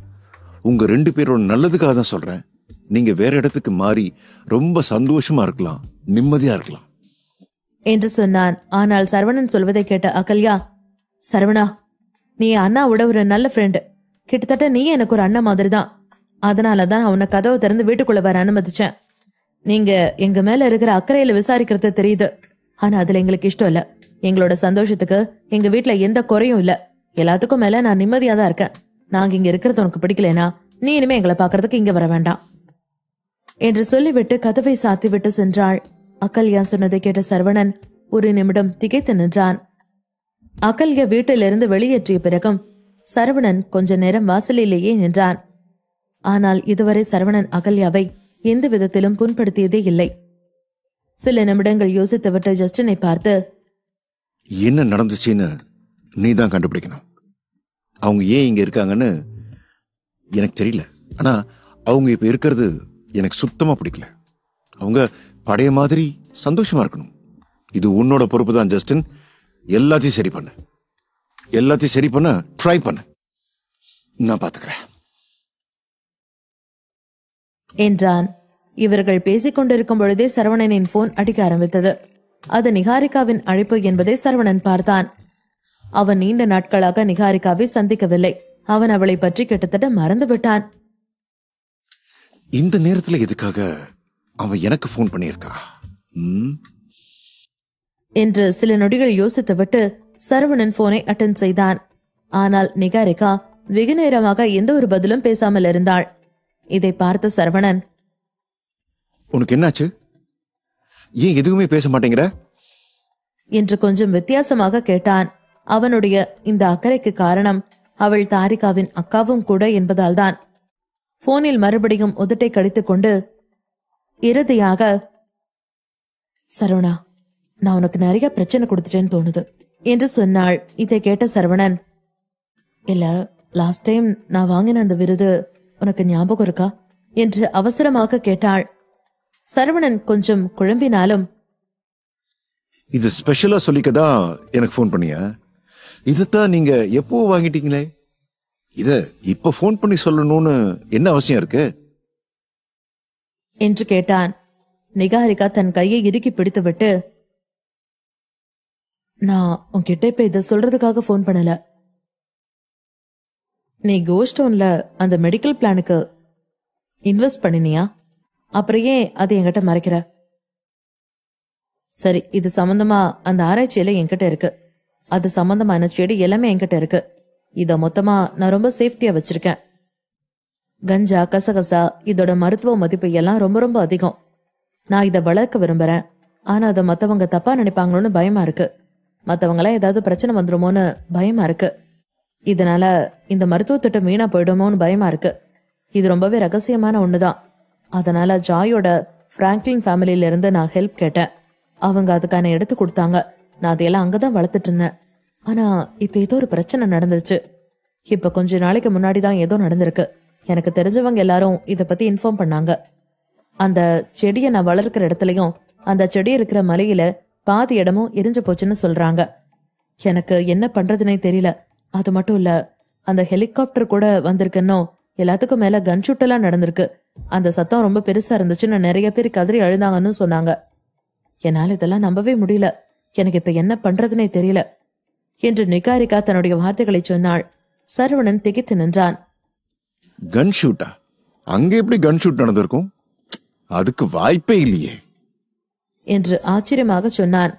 உங்க 2 பேரோட நல்லதுக்காக தான் சொல்றேன். நீங்க வேற இடத்துக்கு மாறி ரொம்ப சந்தோஷமா இருக்கலாம், நிம்மதியா இருக்கலாம் என்று சொன்னான். ஆனால் சரவணன் சொல்வதை கேட்ட அகல்யா, சரவணா, நீ அண்ணாவோட ஒரு நல்ல ஃப்ரெண்டு, கிட்டத்தட்ட நீ எனக்கு ஒரு அண்ணா மாதிரி தான். அதனாலதான் அவனை கதவை திறந்து வீட்டுக்குள்ள வர அனுமதிச்சேன். நீங்க எங்க மேல இருக்கிற அக்கறையில விசாரிக்கிறது தெரியுது, ஆனா அதுல எங்களுக்கு இஷ்டம் இல்ல. எங்களோட சந்தோஷத்துக்கு எங்க வீட்டுல எந்த குறையும் இல்ல. எல்லாத்துக்கும் மேல நான் நிம்மதியா தான் இருக்கேன். நாங்க இங்க இருக்கிறது உனக்கு பிடிக்கலனா நீ இனிமே எங்களை பாக்குறதுக்கு இங்க வர வேண்டாம் என்று சொல்லிவிட்டு கதவை சாத்தி விட்டு சென்றாள். அகல்யா சொன்னதை கேட்ட சரவணன் ஒரு நிமிடம் திகைத்து நின்றான். அகல்யா வீட்டிலிருந்து வெளியேற்றிய பிறகும் சரவணன் கொஞ்ச நேரம் வாசலிலேயே நின்றான். ஆனால் இதுவரை சரவணன் அகல்யாவை எந்த விதத்திலும் புண்படுத்தியதே இல்லை. சில நிமிடங்கள் யோசித்துவிட்டு ஜஸ்டினை பார்த்து, என்ன நடந்துச்சுன்னு நீ தான் கண்டுபிடிக்கணும். அவங்க ஏன் இங்க இருக்காங்கன்னு எனக்கு தெரியல, ஆனா அவங்க இப்ப இருக்கிறது எனக்கு சுத்தமா பிடிக்கல. அவங்க பழைய மாதிரி சந்தோஷமா இருக்கணும். இது உன்னோட பொறுப்பு தான் ஜஸ்டின். எல்லாத்தையும் சரி பண்ண, எல்லாத்தையும் சரி பண்ண ட்ரை பண்ண, நான் பாத்துக்கிறேன் என்றான். இவர்கள் பேசிக் கொண்டிருக்கும் பொழுதே சரவணனின் போன் அடிக்க ஆரம்பித்தது. அது நிகாரிகாவின் அழைப்பு என்பதை சரவணன் பார்த்தான். அவன் நீண்ட நாட்களாக நிகாரிகாவை சந்திக்கவில்லை. அவன் அவளை பற்றி கிட்டத்தட்ட மறந்து விட்டான். இந்த நேரத்துல எதுக்காக அவன் எனக்கு போன் பண்ணியிருக்கா என்று சில நொடிகள் யோசித்துவிட்டு சரவணன் போனை அட்டெண்ட் செய்தான். ஆனால் நிகாரிகா வெகு நேரமாக எந்த ஒரு பதிலும் பேசாமல் இருந்தாள். இதை பார்த்த சரவணன், உனக்கு என்னாச்சு? ஏன் எதுவுமே பேச மாட்டேங்கிற? என்று கொஞ்சம் வித்தியாசமாக கேட்டான். அவனுடைய இந்த அக்கறைக்கு காரணம் அவள் தாரிகாவின் அக்காவும் கூட என்பதால்தான். போனில் மறுபடியும் உதட்டை கடித்துக் கொண்டு இறுதியாக, சரவணா, நான் உனக்கு நிறைய பிரச்சனை கொடுத்துட்டேன்னு தோணுது என்று சொன்னாள். இதை கேட்ட சரவணன், இல்ல, லாஸ்ட் டைம் நான் வாங்கின அந்த விருது உனக்கு ஞாபகம் இருக்கா என்று அவசரமாக கேட்டாள். சரவணன் கொஞ்சம் குழம்பினாலும், இது ஸ்பெஷலா சொல்லிக்கதான் எனக்கு போன் பண்ணியா? இதத்தான் நீங்க எப்போ வாங்கிட்டீங்களே, இத இப்ப போன் பண்ணி சொல்லணும்னு என்ன அவசியம் இருக்கு என்று கேட்டான். நிகாரிகா தன் கையை இறுக்கி பிடித்துவிட்டு, நான் உன்கிட்ட இப்ப இத சொல்றதுக்காக போன் பண்ணல. நீ கோஸ்டோன்ல அந்த மெடிக்கல் பிளானுக்கு இன்வெஸ்ட் பண்ணினியா? அப்புறம் ஏன் அது என்கிட்ட மறைக்கிற? சரி, இது சம்பந்தமா அந்த ஆராய்ச்சியில என்கிட்ட இருக்கு. அது சம்பந்தமான செடி எல்லாமே என்கிட்ட இருக்கு. இத மொத்தமா நான் ரொம்ப சேஃப்டியா வச்சிருக்கேன். கஞ்சா, கசகசா இதோட மருத்துவ மதிப்பு எல்லாம் ரொம்ப ரொம்ப அதிகம். நான் இத வளர்க்க விரும்புறேன். ஆனா அதை மத்தவங்க தப்பா நினைப்பாங்களோன்னு பயமா இருக்கு. மத்தவங்களா ஏதாவது பிரச்சனை வந்துருமோன்னு பயமா இருக்கு. இதனால இந்த மருத்துவ திட்டம் வீணா போயிடுமோன்னு பயமா இருக்கு. இது ரொம்பவே ரகசியமான ஒண்ணுதான். அதனால ஜாயோட பிராங்க்லின் ஃபேமிலியில இருந்து நான் ஹெல்ப் கேட்டேன். அவங்க அதுக்கான எடுத்து கொடுத்தாங்க. நான் அதையெல்லாம் அங்கதான் வளர்த்துட்டு இருந்தேன். ஆனா இப்ப ஏதோ ஒரு பிரச்சனை நடந்துருச்சு. இப்ப கொஞ்ச நாளைக்கு முன்னாடிதான் ஏதோ நடந்திருக்கு. எனக்கு தெரிஞ்சவங்க எல்லாரும் இத பத்தி இன்ஃபார்ம் பண்ணாங்க. அந்த செடியை நான் வளர்க்கிற இடத்துலயும் அந்த செடி இருக்கிற மலையில பாதி இடமும் எரிஞ்சு போச்சுன்னு சொல்றாங்க. எனக்கு என்ன பண்றதுனே தெரியல. அது மட்டும் இல்ல, அந்த ஹெலிகாப்டர் கூட வந்திருக்குன்னோ, எல்லாத்துக்கும் மேல கன்ஷூட் எல்லாம் நடந்திருக்கு. அந்த சத்தம் ரொம்ப பெருசா இருந்துச்சுன்னு நிறைய பேர் கதறி அழுதாங்கன்னு சொன்னாங்க. என்னால இதெல்லாம் நம்பவே முடியல. எனக்கு இப்ப என்ன பண்றதுனே தெரியல என்று நிகாரிகா தன்னுடைய வார்த்தைகளை சொன்னாள். சரவணன் திகைத்து நின்றான். கன் ஷூட்டா? அங்க எப்படி கன் ஷூட் நடந்திருக்கும்? அதுக்கு வாய்ப்பே இல்லையே என்று ஆச்சரியமாக சொன்னான்.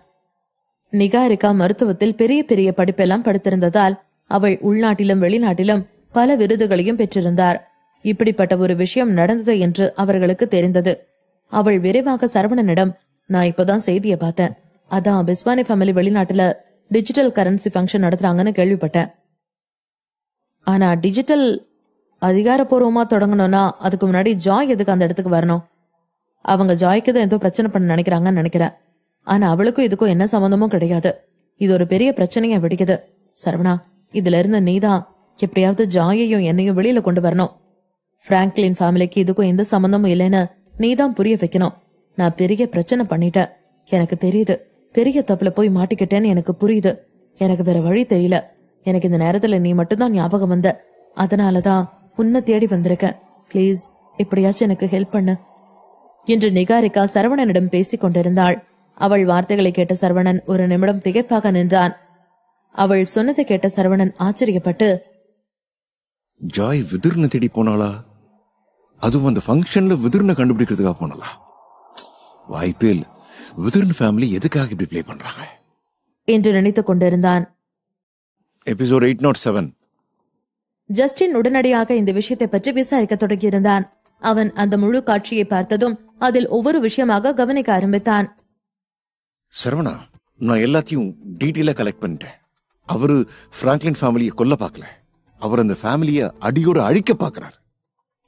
நிகாரிகா மருத்துவத்தில் பெரிய பெரிய படிப்பெல்லாம் படித்திருந்ததால் அவள் உள்நாட்டிலும் வெளிநாட்டிலும் பல விருதுகளையும் பெற்றிருந்தார். இப்படிப்பட்ட ஒரு விஷயம் நடந்தது என்று அவர்களுக்கு தெரிந்தது. அவள் விரைவாக சரவணனிடம், நான் இப்பதான் செய்தியை பார்த்தேன். அதான் பிஸ்வானி ஃபேமிலி வெளிநாட்டுல டிஜிட்டல் கரன்சி ஃபங்க்ஷன் நடத்துறாங்கன்னு கேள்விப்பட்டேன். ஆனா டிஜிட்டல் அதிகாரப்பூர்வமா தொடங்கணும்னா அதுக்கு முன்னாடி ஜாய் எதுக்கு அந்த இடத்துக்கு வரணும்? அவங்க ஜாய்க்கு தான் ஏதோ பிரச்சனை பண்ண நினைக்கிறாங்கன்னு நினைக்கிறேன். ஆனா அவளுக்கும் இதுக்கும் என்ன சம்பந்தமும் கிடையாது. இது ஒரு பெரிய பிரச்சனையா வெடிக்குது. சரவணா, இதுல இருந்து நீதான் எப்படியாவது ஜாயையும் என்னையும் வெளியில கொண்டு வரணும். பிராங்க்லின் ஃபேமிலிக்கு இதுக்கும் எந்த சம்பந்தமும் இல்லைன்னு நீதான் புரிய வைக்கணும். நான் பெரிய பிரச்சனை பண்ணிட்டேன். எனக்கு தெரியுது. பெரிய தப்புல போய் மாட்டிக்கிட்டேன்னு எனக்கு புரியுது. எனக்கு வேற வழி தெரியல. எனக்கு இந்த நேரத்துல நீ மட்டும்தான் ஞாபகம் வந்த. அதனாலதான் உன்னை தேடி வந்திருக்கேன். பிளீஸ், எப்படியாச்சும் எனக்கு ஹெல்ப் பண்ணு என்று நிகாரிகா சரவணனிடம் பேசிக் கொண்டிருந்தாள். அவள் வார்த்தைகளை கேட்ட சரவணன் ஒரு நிமிடம் திகைப்பாக நின்றான். அவள் சொன்னதை கேட்ட சரவணன் ஆச்சரியப்பட்டு, ஜாய் விதிர்னு தேடி போனாளா? அதுவும் அந்த ஃபங்க்ஷன்ல விதிர்னு கண்டுபிடிக்கிறதுக்காக போனாளா? வாய்ப்பே இல்ல. விதிர்ன் ஃபேமிலி எதுக்காக இப்படி பிளே பண்றாங்க என்று நினைத்துக் கொண்டிருந்தான். எபிசோட் 807. ஜஸ்டின் உடனடியாக இந்த விஷயத்தை பற்றி விசாரிக்க தொடங்கியிருந்தான். அவன் அந்த முழு காட்சியை பார்த்ததும் அதில் ஒவ்வொரு விஷயமாக கவனிக்க ஆரம்பித்தான். சரவணா, நான் எல்லாத்தையும் டீட்டெயிலா கலெக்ட் பண்ணிட்டேன். அவரு பிராங்க்லின் ஃபேமிலியை கொல்ல பார்க்கல. அவர் அந்த ஃபேமிலியை அடியோடு அழிக்க பார்க்கிறார்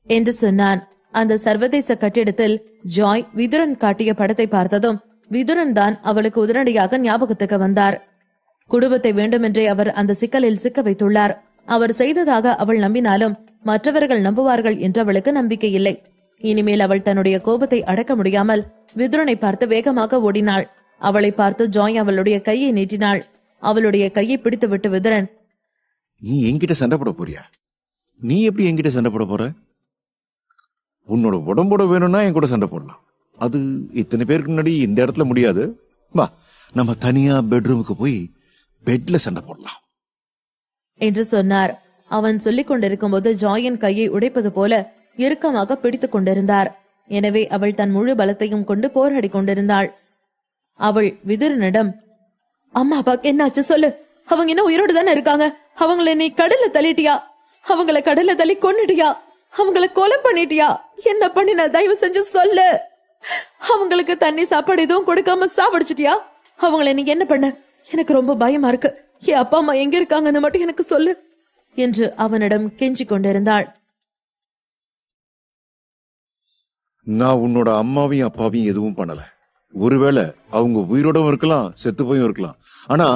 என்று சொன்னான். அந்த சர்வதேச கட்டிடத்தில் ஜாய் விதுரன் காட்டிய படத்தை பார்த்ததும் விதுரன் தான் அவளுக்கு உடனடியாக ஞாபகத்துக்கு வந்தார். குடும்பத்தை வேண்டுமென்றே அவர் அந்த சிக்கலில் சிக்க வைத்துள்ளார். அவர் செய்ததாக அவள் நம்பினாலும் மற்றவர்கள் நம்புவார்கள் என்று அவளுக்கு நம்பிக்கை இல்லை. இனிமேல் அவள் தன்னுடைய கோபத்தை அடக்க முடியாமல் விதுரனை பார்த்து வேகமாக ஓடினாள். அவளை பார்த்து ஜாய் அவளுடைய கையை நீட்டினாள். அவளுடைய கையை பிடித்து விட்டு விதுரன், நீ என்கிட்ட சண்டை போட போறியா? நீ எப்படி என்கிட்ட சண்டை போட போற? உன்னோட உடம்போட வேணும்னா என் கூட சண்டை போடலாம். அது இத்தனை பேருக்கு முன்னாடி இந்த இடத்துல முடியாது. வா, நம்ம தனியா பெட்ரூமுக்கு போய் பெட்ல சண்டை போடலாம் என்று சொன்னார். அவன் சொல்லிக் கொண்டிருக்கும் போது ஜாயின் கையை உடைப்பது போல இறுக்கமாக பிடித்துக் கொண்டிருந்தார். எனவே அவள் தன் முழு பலத்தையும் கொண்டு போராடி கொண்டிருந்தாள். அவள் விதுரனிடம், அம்மா அப்பாக்கு என்னாச்சு சொல்லு. அவங்க இன்னும் உயிரோடு தானே இருக்காங்க. அவங்களை நீ கடல்ல தள்ளிட்டியா? அவங்கள கடல்ல தள்ளி கொன்னுட்டியா? அவங்கள கொலை பண்ணிட்டியா? என்ன பண்ணின? தயவு செஞ்சு சொல்லு அவங்களுக்கு தண்ணி சாப்பாடு எதுவும் கொடுக்காம சாவடிச்சிட்டியா? அவங்களை நீ என்ன பண்ண? எனக்கு ரொம்ப பயமா இருக்கு. என் அப்பா அம்மா எங்க இருக்காங்கன்னு மட்டும் எனக்கு சொல்லு என்று அவனிடம் கெஞ்சி கொண்டிருந்தாள். நான் உன்னோட அம்மாவையும் அப்பாவையும் எதுவும் பண்ணல. ஒருவேளை அவங்க உயிரோடவும் இருக்கலாம், செத்து போயும் இருக்கலாம். ஆனா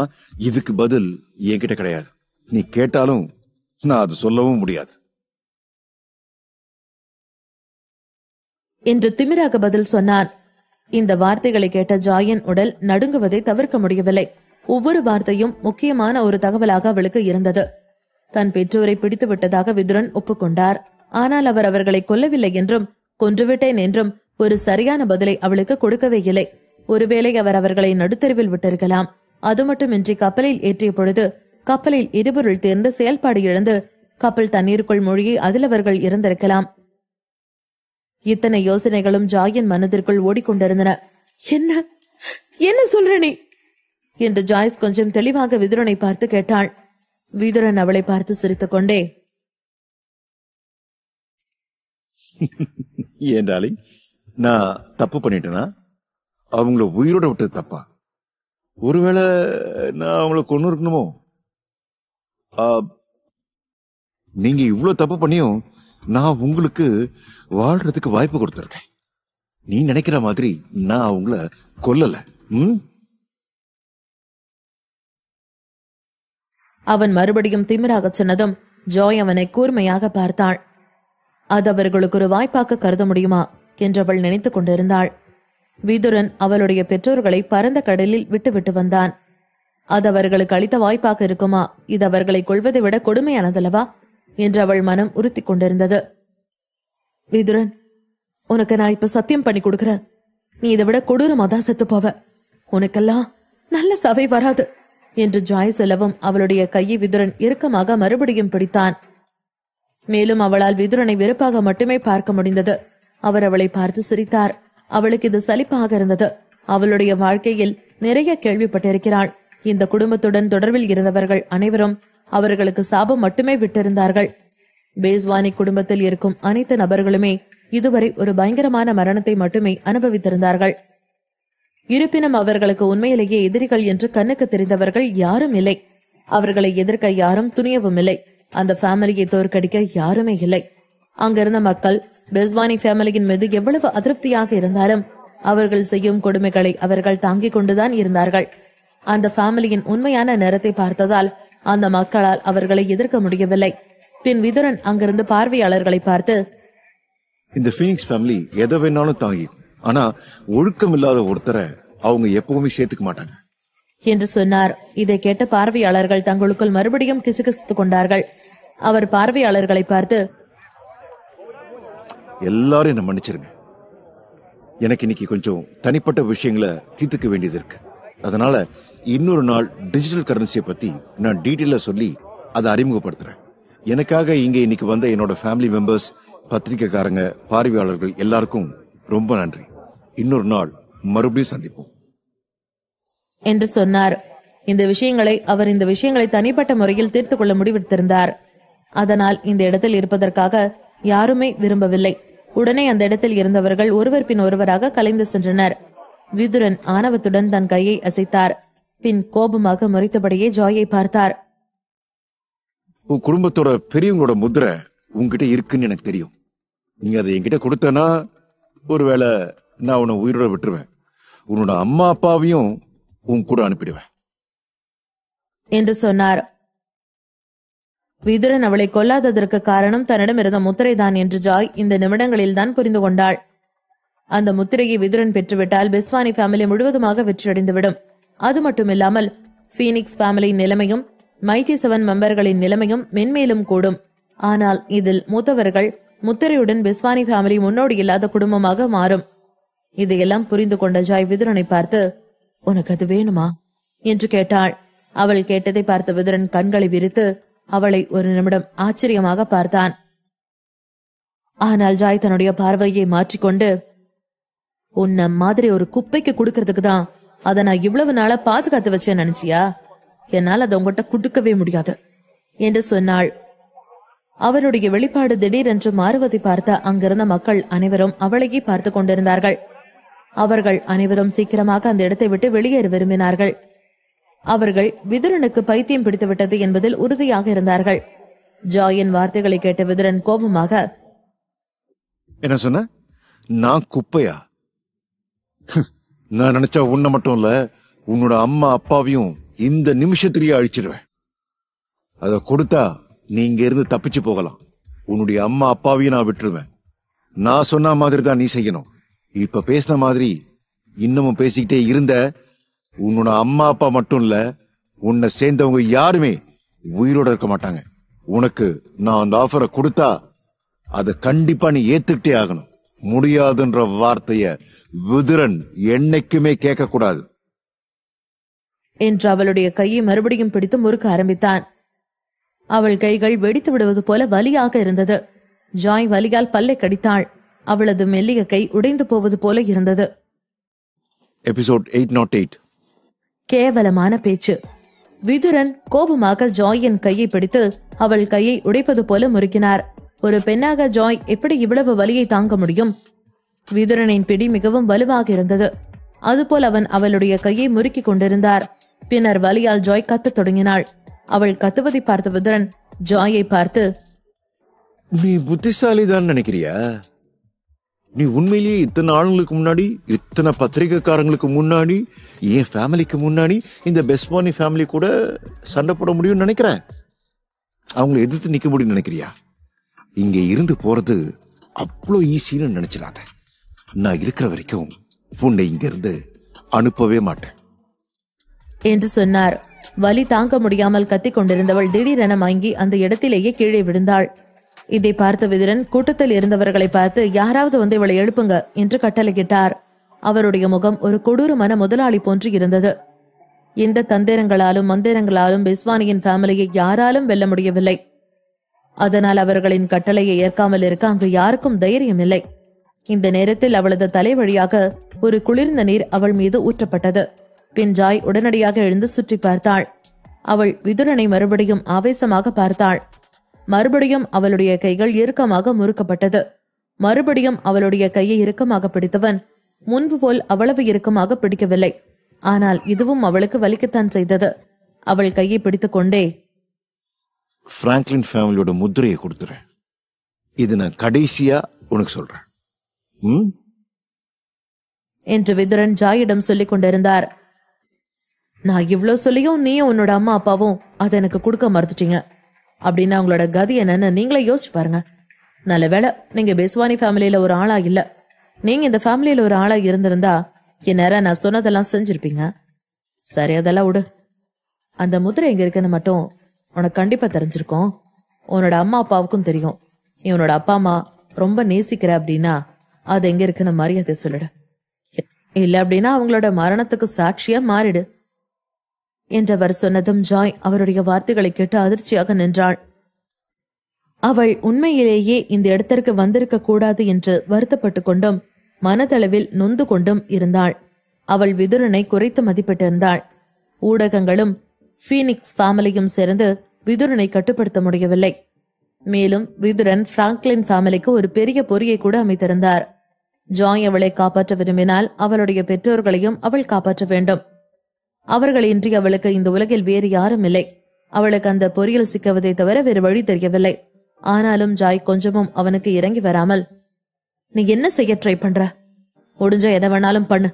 இதுக்கு பதில் என்கிட்ட கிடையாது. நீ கேட்டாலும் நான் அது சொல்லவும் முடியாது என்று திமிராக பதில் சொன்னான். இந்த வார்த்தைகளை கேட்ட ஜாயின் உடல் நடுங்குவதை தவிர்க்க முடியவில்லை. ஒவ்வொரு வார்த்தையும் முக்கியமான ஒரு தகவலாக அவளுக்கு இருந்தது. தன் பெற்றோரை பிடித்து விட்டதாக விதுரன் ஒப்புக்கொண்டார். ஆனால் அவர் அவர்களை கொல்லவில்லை என்றும் கொன்றுவிட்டேன் என்றும் ஒரு சரியான பதிலை அவளுக்கு கொடுக்கவே இல்லை. ஒருவேளை அவர் அவர்களை நடுத்தெருவில் விட்டிருக்கலாம். அது மட்டுமின்றி கப்பலில் ஏற்றிய பொழுது கப்பலில் எரிபொருள் தேர்ந்து செயல்பாடு இழந்து கப்பல் தண்ணீருக்குள் மூழ்கி அதில் அவர்கள் இறந்திருக்கலாம். இத்தனை யோசனைகளும் ஜாயின் மனதிற்குள் ஓடிக்கொண்டிருந்தன. என்ன என்ன சொல்ற நீ என்று ஜாய்ஸ் கொஞ்சம் தெளிவாக விதுரனை பார்த்து கேட்டாள். விதுரன் அவளை பார்த்து சிரித்துக் கொண்டே, ஏண்டாலி, நான் தப்பு பண்ணிட்டேனா? அவங்கள உயிரோட விட்டது தப்பா? ஒருவேளை நான் அவங்கள கொண்டு இருக்கணுமோ? நீங்க இவ்வளவு தப்பு பண்ணியும் நான் உங்களுக்கு வாழ்றதுக்கு வாய்ப்பு கொடுத்திருக்கேன். நீ நினைக்கிற மாதிரி நான் அவங்கள கொல்லல. அவன் மறுபடியும் திமிராக சொன்னதும் ஜாய் அவனை கூர்மையாக பார்த்தாள். அது அவர்களுக்கு ஒரு வாய்ப்பாக கருத முடியுமா என்றவள் நினைத்துக் கொண்டிருந்தாள். விதுரன் அவளுடைய பெற்றோர்களை பரந்த கடலில் விட்டுவிட்டு வந்தான். அது அவர்களுக்கு அளித்த வாய்ப்பாக இருக்குமா? இது அவர்களை கொள்வதை விட கொடுமையானதல்லவா என்று அவள் மனம் உறுத்தி கொண்டிருந்தது. விதுரன், உனக்கு நான் இப்ப சத்தியம் பண்ணி கொடுக்கிறேன். நீ இதை விட கொடூரமா தான் செத்து போவ. உனக்கெல்லாம் நல்ல சவை வராது என்று ஜாய் சொல்லவும் அவளுடைய கையை விதுரன் இறுக்கமாக மறுபடியும் பிடித்தான். மேலும் அவளால் விதுரனை வெறுப்பாக மட்டுமே பார்க்க முடிந்தது. அவர் அவளை பார்த்து சிரித்தார். அவளுக்கு இது சலிப்பாக இருந்தது. அவளுடைய வாழ்க்கையில் நிறைய கேள்விப்பட்டிருக்கிறாள். இந்த குடும்பத்துடன் தொடர்பில் இருந்தவர்கள் அனைவரும் அவர்களுக்கு சாபம் மட்டுமே விட்டிருந்தார்கள். பேஸ்வானி குடும்பத்தில் இருக்கும் அனைத்து நபர்களுமே இதுவரை ஒரு பயங்கரமான மரணத்தை மட்டுமே அனுபவித்திருந்தார்கள். இருப்பினும் அவர்களுக்கு உண்மையிலேயே எதிரிகள் என்று கண்ணுக்கு தெரிந்தவர்கள் யாரும் இல்லை. அவர்களை எதிர்க்க யாரும் துணியவும் இல்லை. அந்த ஃபேமிலியை தோற்கடிக்க யாருமே இல்லை. அங்கிருந்த மக்கள் பேஸ்வானி ஃபேமிலியின் மீது எவ்வளவு அதிருப்தியாக இருந்தாலும் அவர்கள் செய்யும் கொடுமைகளை அவர்கள் தாங்கிக் கொண்டுதான் இருந்தார்கள். அந்த ஃபேமிலியின் உண்மையான நேரத்தை பார்த்ததால் அந்த மக்களால் அவர்களை எதிர்க்க முடியவில்லை. பின் விதுரன் அங்கிருந்து பார்வையாளர்களை பார்த்து, இந்த ஃபீனிக்ஸ் ஃபேமிலி எதை வேணாலும் தாங்கிக்கும். ஆனா ஒழுக்கம் இல்லாத ஒருத்தரை அவங்க எப்பவுமே சேர்த்துக்க மாட்டாங்க என்று சொன்னார். இதை கேட்ட பார்வையாளர்கள் தங்களுக்குள் மறுபடியும் கிசுகிசுத்துக் கொண்டார்கள். அவர் பார்வையாளர்களை பார்த்து, எல்லாரும் என்ன மன்னிச்சிருங்க. எனக்கு இன்னைக்கு கொஞ்சம் தனிப்பட்ட விஷயங்களை தீர்த்துக்க வேண்டியது இருக்கு. அதனால இன்னொரு நாள் டிஜிட்டல் கரன்சியை பத்தி நான் டீட்டெயிலா சொல்லி அதை அறிமுகப்படுத்துறேன். எனக்காக இங்க இன்னைக்கு வந்த என்னோட ஃபேமிலி மெம்பர்ஸ், பத்திரிகைக்காரங்க, பார்வையாளர்கள் எல்லாருக்கும் ரொம்ப நன்றி. இன்னொரு நாள் மறுபடியும் சந்திப்போம் என்று சொன்னார். இந்த விஷயங்களை தனிப்பட்ட முறையில் தீர்த்து கொள்ள முடிவெடுத்திருந்தார். அதனால் இந்த இடத்தில் இருப்பதற்காக யாருமே விரும்பவில்லை. உடனே அந்த இடத்தில் இருந்தவர்கள் ஒருவர் பின் ஒருவராக கலைந்து சென்றனர். விதுரன் ஆணவத்துடன் தன் கையை அசைத்தார். பின் கோபமாக முறைத்தபடியே ஜாயை பார்த்தார். உன் குடும்பத்தோட பெரியவங்களோட முத்திரை உன்கிட்ட இருக்குன்னு எனக்கு தெரியும். நீங்க அதை என்கிட்ட கொடுத்தனா ஒருவேளை நான் உன்னை உயிரோட விட்டுருவேன். உன்னோட அம்மா அப்பாவையும் உன் கூட அனுப்பிடுவேன் என்று சொன்னார். விதுரன் அவளை கொல்லாததற்கு காரணம் தன்னிடம் இருந்த முத்திரைதான் என்று ஜாய் இந்த நிமிடங்களில் தான் புரிந்து கொண்டாள். அந்த முத்திரையை விதுரன் பெற்றுவிட்டால் பெஸ்வானி ஃபேமிலி முழுவதுமாக வெற்றியடைந்துவிடும். அது மட்டுமில்லாமல் பீனிக்ஸ் ஃபேமிலி நிலைமையும் மைட்டி 7 மெம்பர்களின் நிலைமையும் மென்மேலும் கூடும். ஆனால் இதில் மூத்தவர்கள் முத்திரையுடன் பெஸ்வானி ஃபேமிலி முன்னோடி இல்லாத குடும்பமாக மாறும். இதையெல்லாம் புரிந்து கொண்ட ஜாய் விதுரனை பார்த்து, உனக்கு அது வேணுமா என்று கேட்டாள். அவள் கேட்டதை பார்த்த விதுரன் கண்களை விரித்து அவளை ஒரு நிமிடம் ஆச்சரியமாக பார்த்தான். ஆனால் ஜாய் தன்னுடைய பார்வையை மாற்றிக்கொண்டு, உன்ன மாதிரி ஒரு குப்பைக்கு கொடுக்கறதுக்கு தான் அதை நான் இவ்வளவு நாளா பாதுகாத்து வச்சேன் நினைச்சியா? என்னால் அதை உங்ககிட்ட கொடுக்கவே முடியாது என்று சொன்னாள். அவருடைய வெளிப்பாடு திடீரென்று மாறுவதை பார்த்த அங்கிருந்த மக்கள் அனைவரும் அவளையே பார்த்து கொண்டிருந்தார்கள். அவர்கள் அனைவரும் சீக்கிரமாக அந்த இடத்தை விட்டு வெளியேற விரும்பினார்கள். அவர்கள் விதுரனுக்கு பைத்தியம் பிடித்து விட்டது என்பதில் உறுதியாக இருந்தார்கள். ஜாயின் வார்த்தைகளை கேட்ட விதுரன் கோபமாக, என்ன சொன்ன? நான் குப்பையா? நான் நினைச்சா உன்னை மட்டும் இல்ல, உன்னோட அம்மா அப்பாவையும் இந்த நிமிஷத்திலேயே அழிச்சிருவேன். அத கொடுத்தா நீங்க இருந்து தப்பிச்சு போகலாம். உன்னுடைய அம்மா அப்பாவையும் நான் விட்டுருவேன். நான் சொன்ன மாதிரி தான் நீ செய்யணும். இப்ப பேசின மாதிரி இன்னமும் பேசிக்கிட்டே இருந்த, உன்னோட அம்மா அப்பா மட்டும் இல்ல, உன்னை சேர்ந்தவங்க யாருமே உயிரோட இருக்க மாட்டாங்க. உனக்கு நான் அந்த ஆஃபரை கொடுத்தா அதை கண்டிப்பா நீ ஏத்துக்கிட்டே ஆகணும். முடியாதுன்ற வார்த்தைய விதுரன் என்னைக்குமே கேட்க கூடாது என்று அவளுடைய கையை மறுபடியும் பிடித்து முறுக்க ஆரம்பித்தான். அவள் கைகள் வெடித்து விடுவது போல வலியாக இருந்தது. ஜாய் வலியால் பல்லை கடித்தாள். அவளது மெல்லிய கை உடைந்து போவது போல இருந்தது. எபிசோட் 808. கேவலமான பேச்சு. விதுரன் கோபமாக ஜாயின் கையை பிடித்து அவள் கையை உடைப்பது போல முறுக்கினார். ஒரு பெண்ணாக ஜாய் எப்படி இவ்வளவு வலியை தாங்க முடியும்? விதுரனின் பிடி மிகவும் வலுவாக இருந்தது. அதுபோல் அவன் அவளுடைய கையை முறுக்கிக் கொண்டிருந்தார். பின்னர் வலியால் ஜாய் கத்தத் தொடங்கினாள். அவள் கத்துவதை பார்த்த விதுரன் ஜாயை பார்த்து, நீ புத்திசாலிதான் நினைக்கிறியா? நீ உண்மையிலேயே இத்தனை ஆளுங்களுக்கு முன்னாடி, இத்தனை பத்திரிகைக்காரங்களுக்கு முன்னாடி, என் ஃபேமிலிக்கு முன்னாடி இந்த பெஸ்பானி ஃபேமிலி கூட சண்டை போட முடியும்னு நினைக்கிறேன்? அவங்களை எதிர்த்து நிக்க முடியும்னு நினைக்கிறியா? இங்க இருந்து போறது அவ்வளோ ஈஸின்னு நினைச்சிடாத. நான் இருக்கிற வரைக்கும் உன்னை இங்க இருந்து அனுப்பவே மாட்டேன் என்று சொன்னார். வலி தாங்க முடியாமல் கத்திக் கொண்டிருந்தவள் திடீரென மயங்கி அந்த இடத்திலேயே கீழே விழுந்தாள். இதை பார்த்த விதுரன் கூட்டத்தில் இருந்தவர்களை பார்த்து, யாராவது வந்து இவளை எழுப்புங்க என்று கட்டளையிட்டார். அவருடைய முகம் ஒரு கொடூரமான முதலாளி போன்று இருந்தது. இந்த தந்திரங்களாலும் மந்திரங்களாலும் பெஸ்வானியின் ஃபேமிலியை யாராலும் வெல்ல முடியவில்லை. அதனால் அவர்களின் கட்டளையை ஏற்காமல் இருக்க அங்கு யாருக்கும் தைரியம் இல்லை. இந்த நேரத்தில் அவளது தலை வழியாக ஒரு குளிர்ந்த நீர் அவள் மீது ஊற்றப்பட்டது. பின் ஜாய் உடனடியாக எழுந்து சுற்றி பார்த்தாள். அவள் விதுரனை மறுபடியும் ஆவேசமாக பார்த்தாள். மறுபடியும் அவளுடைய கைகள் இறுக்கமாக முறுக்கப்பட்டது. மறுபடியும் அவளுடைய கையை இறுக்கமாக பிடித்தவன் முன்பு போல் அவ்வளவு இறுக்கமாக பிடிக்கவில்லை. ஆனால் இதுவும் அவளுக்கு வலிக்கத்தான் செய்தது. அவள் கையை பிடித்துக் கொண்டே, பிராங்க்லின் ஃபேமிலியோட முத்திரையை கொடுத்துறேன். இது நான் கடைசியா உனக்கு சொல்றேன் என்று விதுரன் ஜாயிடம் சொல்லிக் கொண்டிருந்தார். நான் இவ்ளோ சொல்லியும் நீயும் உன்னோட அம்மா அப்பாவும் அதை எனக்கு கொடுக்க மறுத்துட்டீங்க அப்படின்னா உங்களோட கதி என்னன்னு நீங்களே யோசிச்சு பாருங்க. நல்ல வேளை நீங்க பெஸ்வானி ஃபேமிலியில ஒரு ஆளா இல்ல. நீங்க இந்த ஃபேமிலியில ஒரு ஆளா இருந்திருந்தா இந்நேரம் நான் சொன்னதெல்லாம் செஞ்சிருப்பீங்க. சரி, அதெல்லாம் விடு. அந்த முதிரை எங்க இருக்குன்னு மட்டும் உனக்கு கண்டிப்பா தெரிஞ்சிருக்கும். உன்னோட அம்மா அப்பாவுக்கும் தெரியும். நீ உன்னோட அப்பா அம்மா ரொம்ப நேசிக்கிற அப்படின்னா அது எங்க இருக்குன்னு மரியாதை சொல்லிடு. இல்ல அப்படின்னா அவங்களோட மரணத்துக்கு சாட்சியா மாறிடு என்றவர் சொன்னதும் ஜாய் அவருடைய வார்த்தைகளை கேட்டு அதிர்ச்சியாக நின்றாள். அவள் உண்மையிலேயே இந்த இடத்திற்கு வந்திருக்க கூடாது என்று வருத்தப்பட்டு கொண்டும் மனதளவில் நொந்து கொண்டும் இருந்தாள். அவள் விதுரனை குறைத்து மதிப்பிட்டிருந்தாள். ஊடகங்களும் பீனிக்ஸ் ஃபேமிலியும் சேர்ந்து விதுரனை கட்டுப்படுத்த முடியவில்லை. மேலும் விதுரன் பிராங்க்லின் ஃபேமிலிக்கு ஒரு பெரிய பொறியை கூட அமைத்திருந்தார். ஜாய் அவளை காப்பாற்ற விரும்பினால் அவளுடைய பெற்றோர்களையும் அவள் காப்பாற்ற வேண்டும். அவர்களின்றி அவளுக்கு இந்த உலகில் வேறு யாரும் இல்லை. அவளுக்கு அந்த பொறியில் சிக்குவதை தவிர வேறு வழி தெரியவில்லை. ஆனாலும் ஜாய் கொஞ்சமும் அவனுக்கு இறங்கி வராமல், நீ என்ன செய்ய ட்ரை பண்ற? முடிஞ்ச எதை வேணாலும் பண்ணு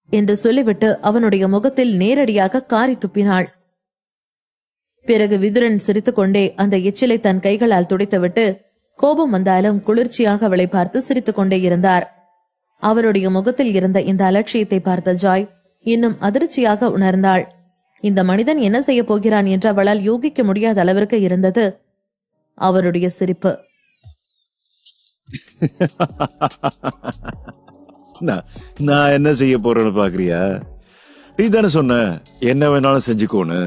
என்று சொல்லிவிட்டு அவனுடைய முகத்தில் நேரடியாக காரி துப்பினாள். பிறகு விதுரன் சிரித்துக்கொண்டே அந்த எச்சிலை தன் கைகளால் துடைத்துவிட்டு கோபம் வந்தாலும் குளிர்ச்சியாக அவளை பார்த்து சிரித்துக் கொண்டே இருந்தார். அவருடைய முகத்தில் இருந்த இந்த அலட்சியத்தை பார்த்த ஜாய் இன்னும் அதிர்ச்சியாக உணர்ந்தாள். இந்த மனிதன் என்ன செய்ய போகிறான் என்று அவளால் யூகிக்க முடியாத அளவிற்கு இருந்தது அவருடைய சிரிப்பு. நான் என்ன செய்ய போறேன்னு பாக்குறியா? நீ தானே சொன்ன என்ன வேணாலும் செஞ்சுக்கோன்னு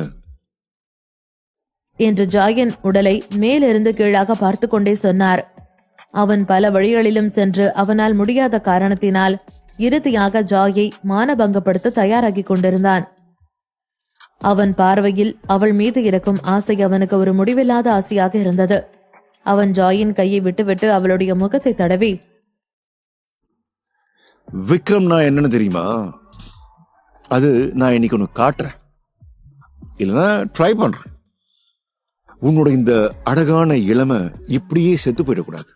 என்று ஜாயின் உடலை மேலிருந்து கீழாக பார்த்து கொண்டே சொன்னார். அவன் பல வழிகளிலும் சென்று அவனால் முடியாத காரணத்தினால் இறுதியாக ஜாயை மானபங்கப்படுத்த தயாராகி கொண்டிருந்தான். அவன் பார்வையில் அவள் மீது இருக்கும் ஆசை அவனுக்கு ஒரு முடிவில்லாத ஆசையாக இருந்தது. அவன் ஜாயின் கையை விட்டுவிட்டு அவளுடைய முகத்தை தடவி, விக்ரம்னா என்னன்னு தெரியுமா? அது நான் இன்னைக்கு உனக்கு காட்டுறேன், இல்லைன்னா ட்ரை பண்றேன். உன்னோட இந்த அழகான இளமை இப்படியே செத்து போயிடக்கூடாது.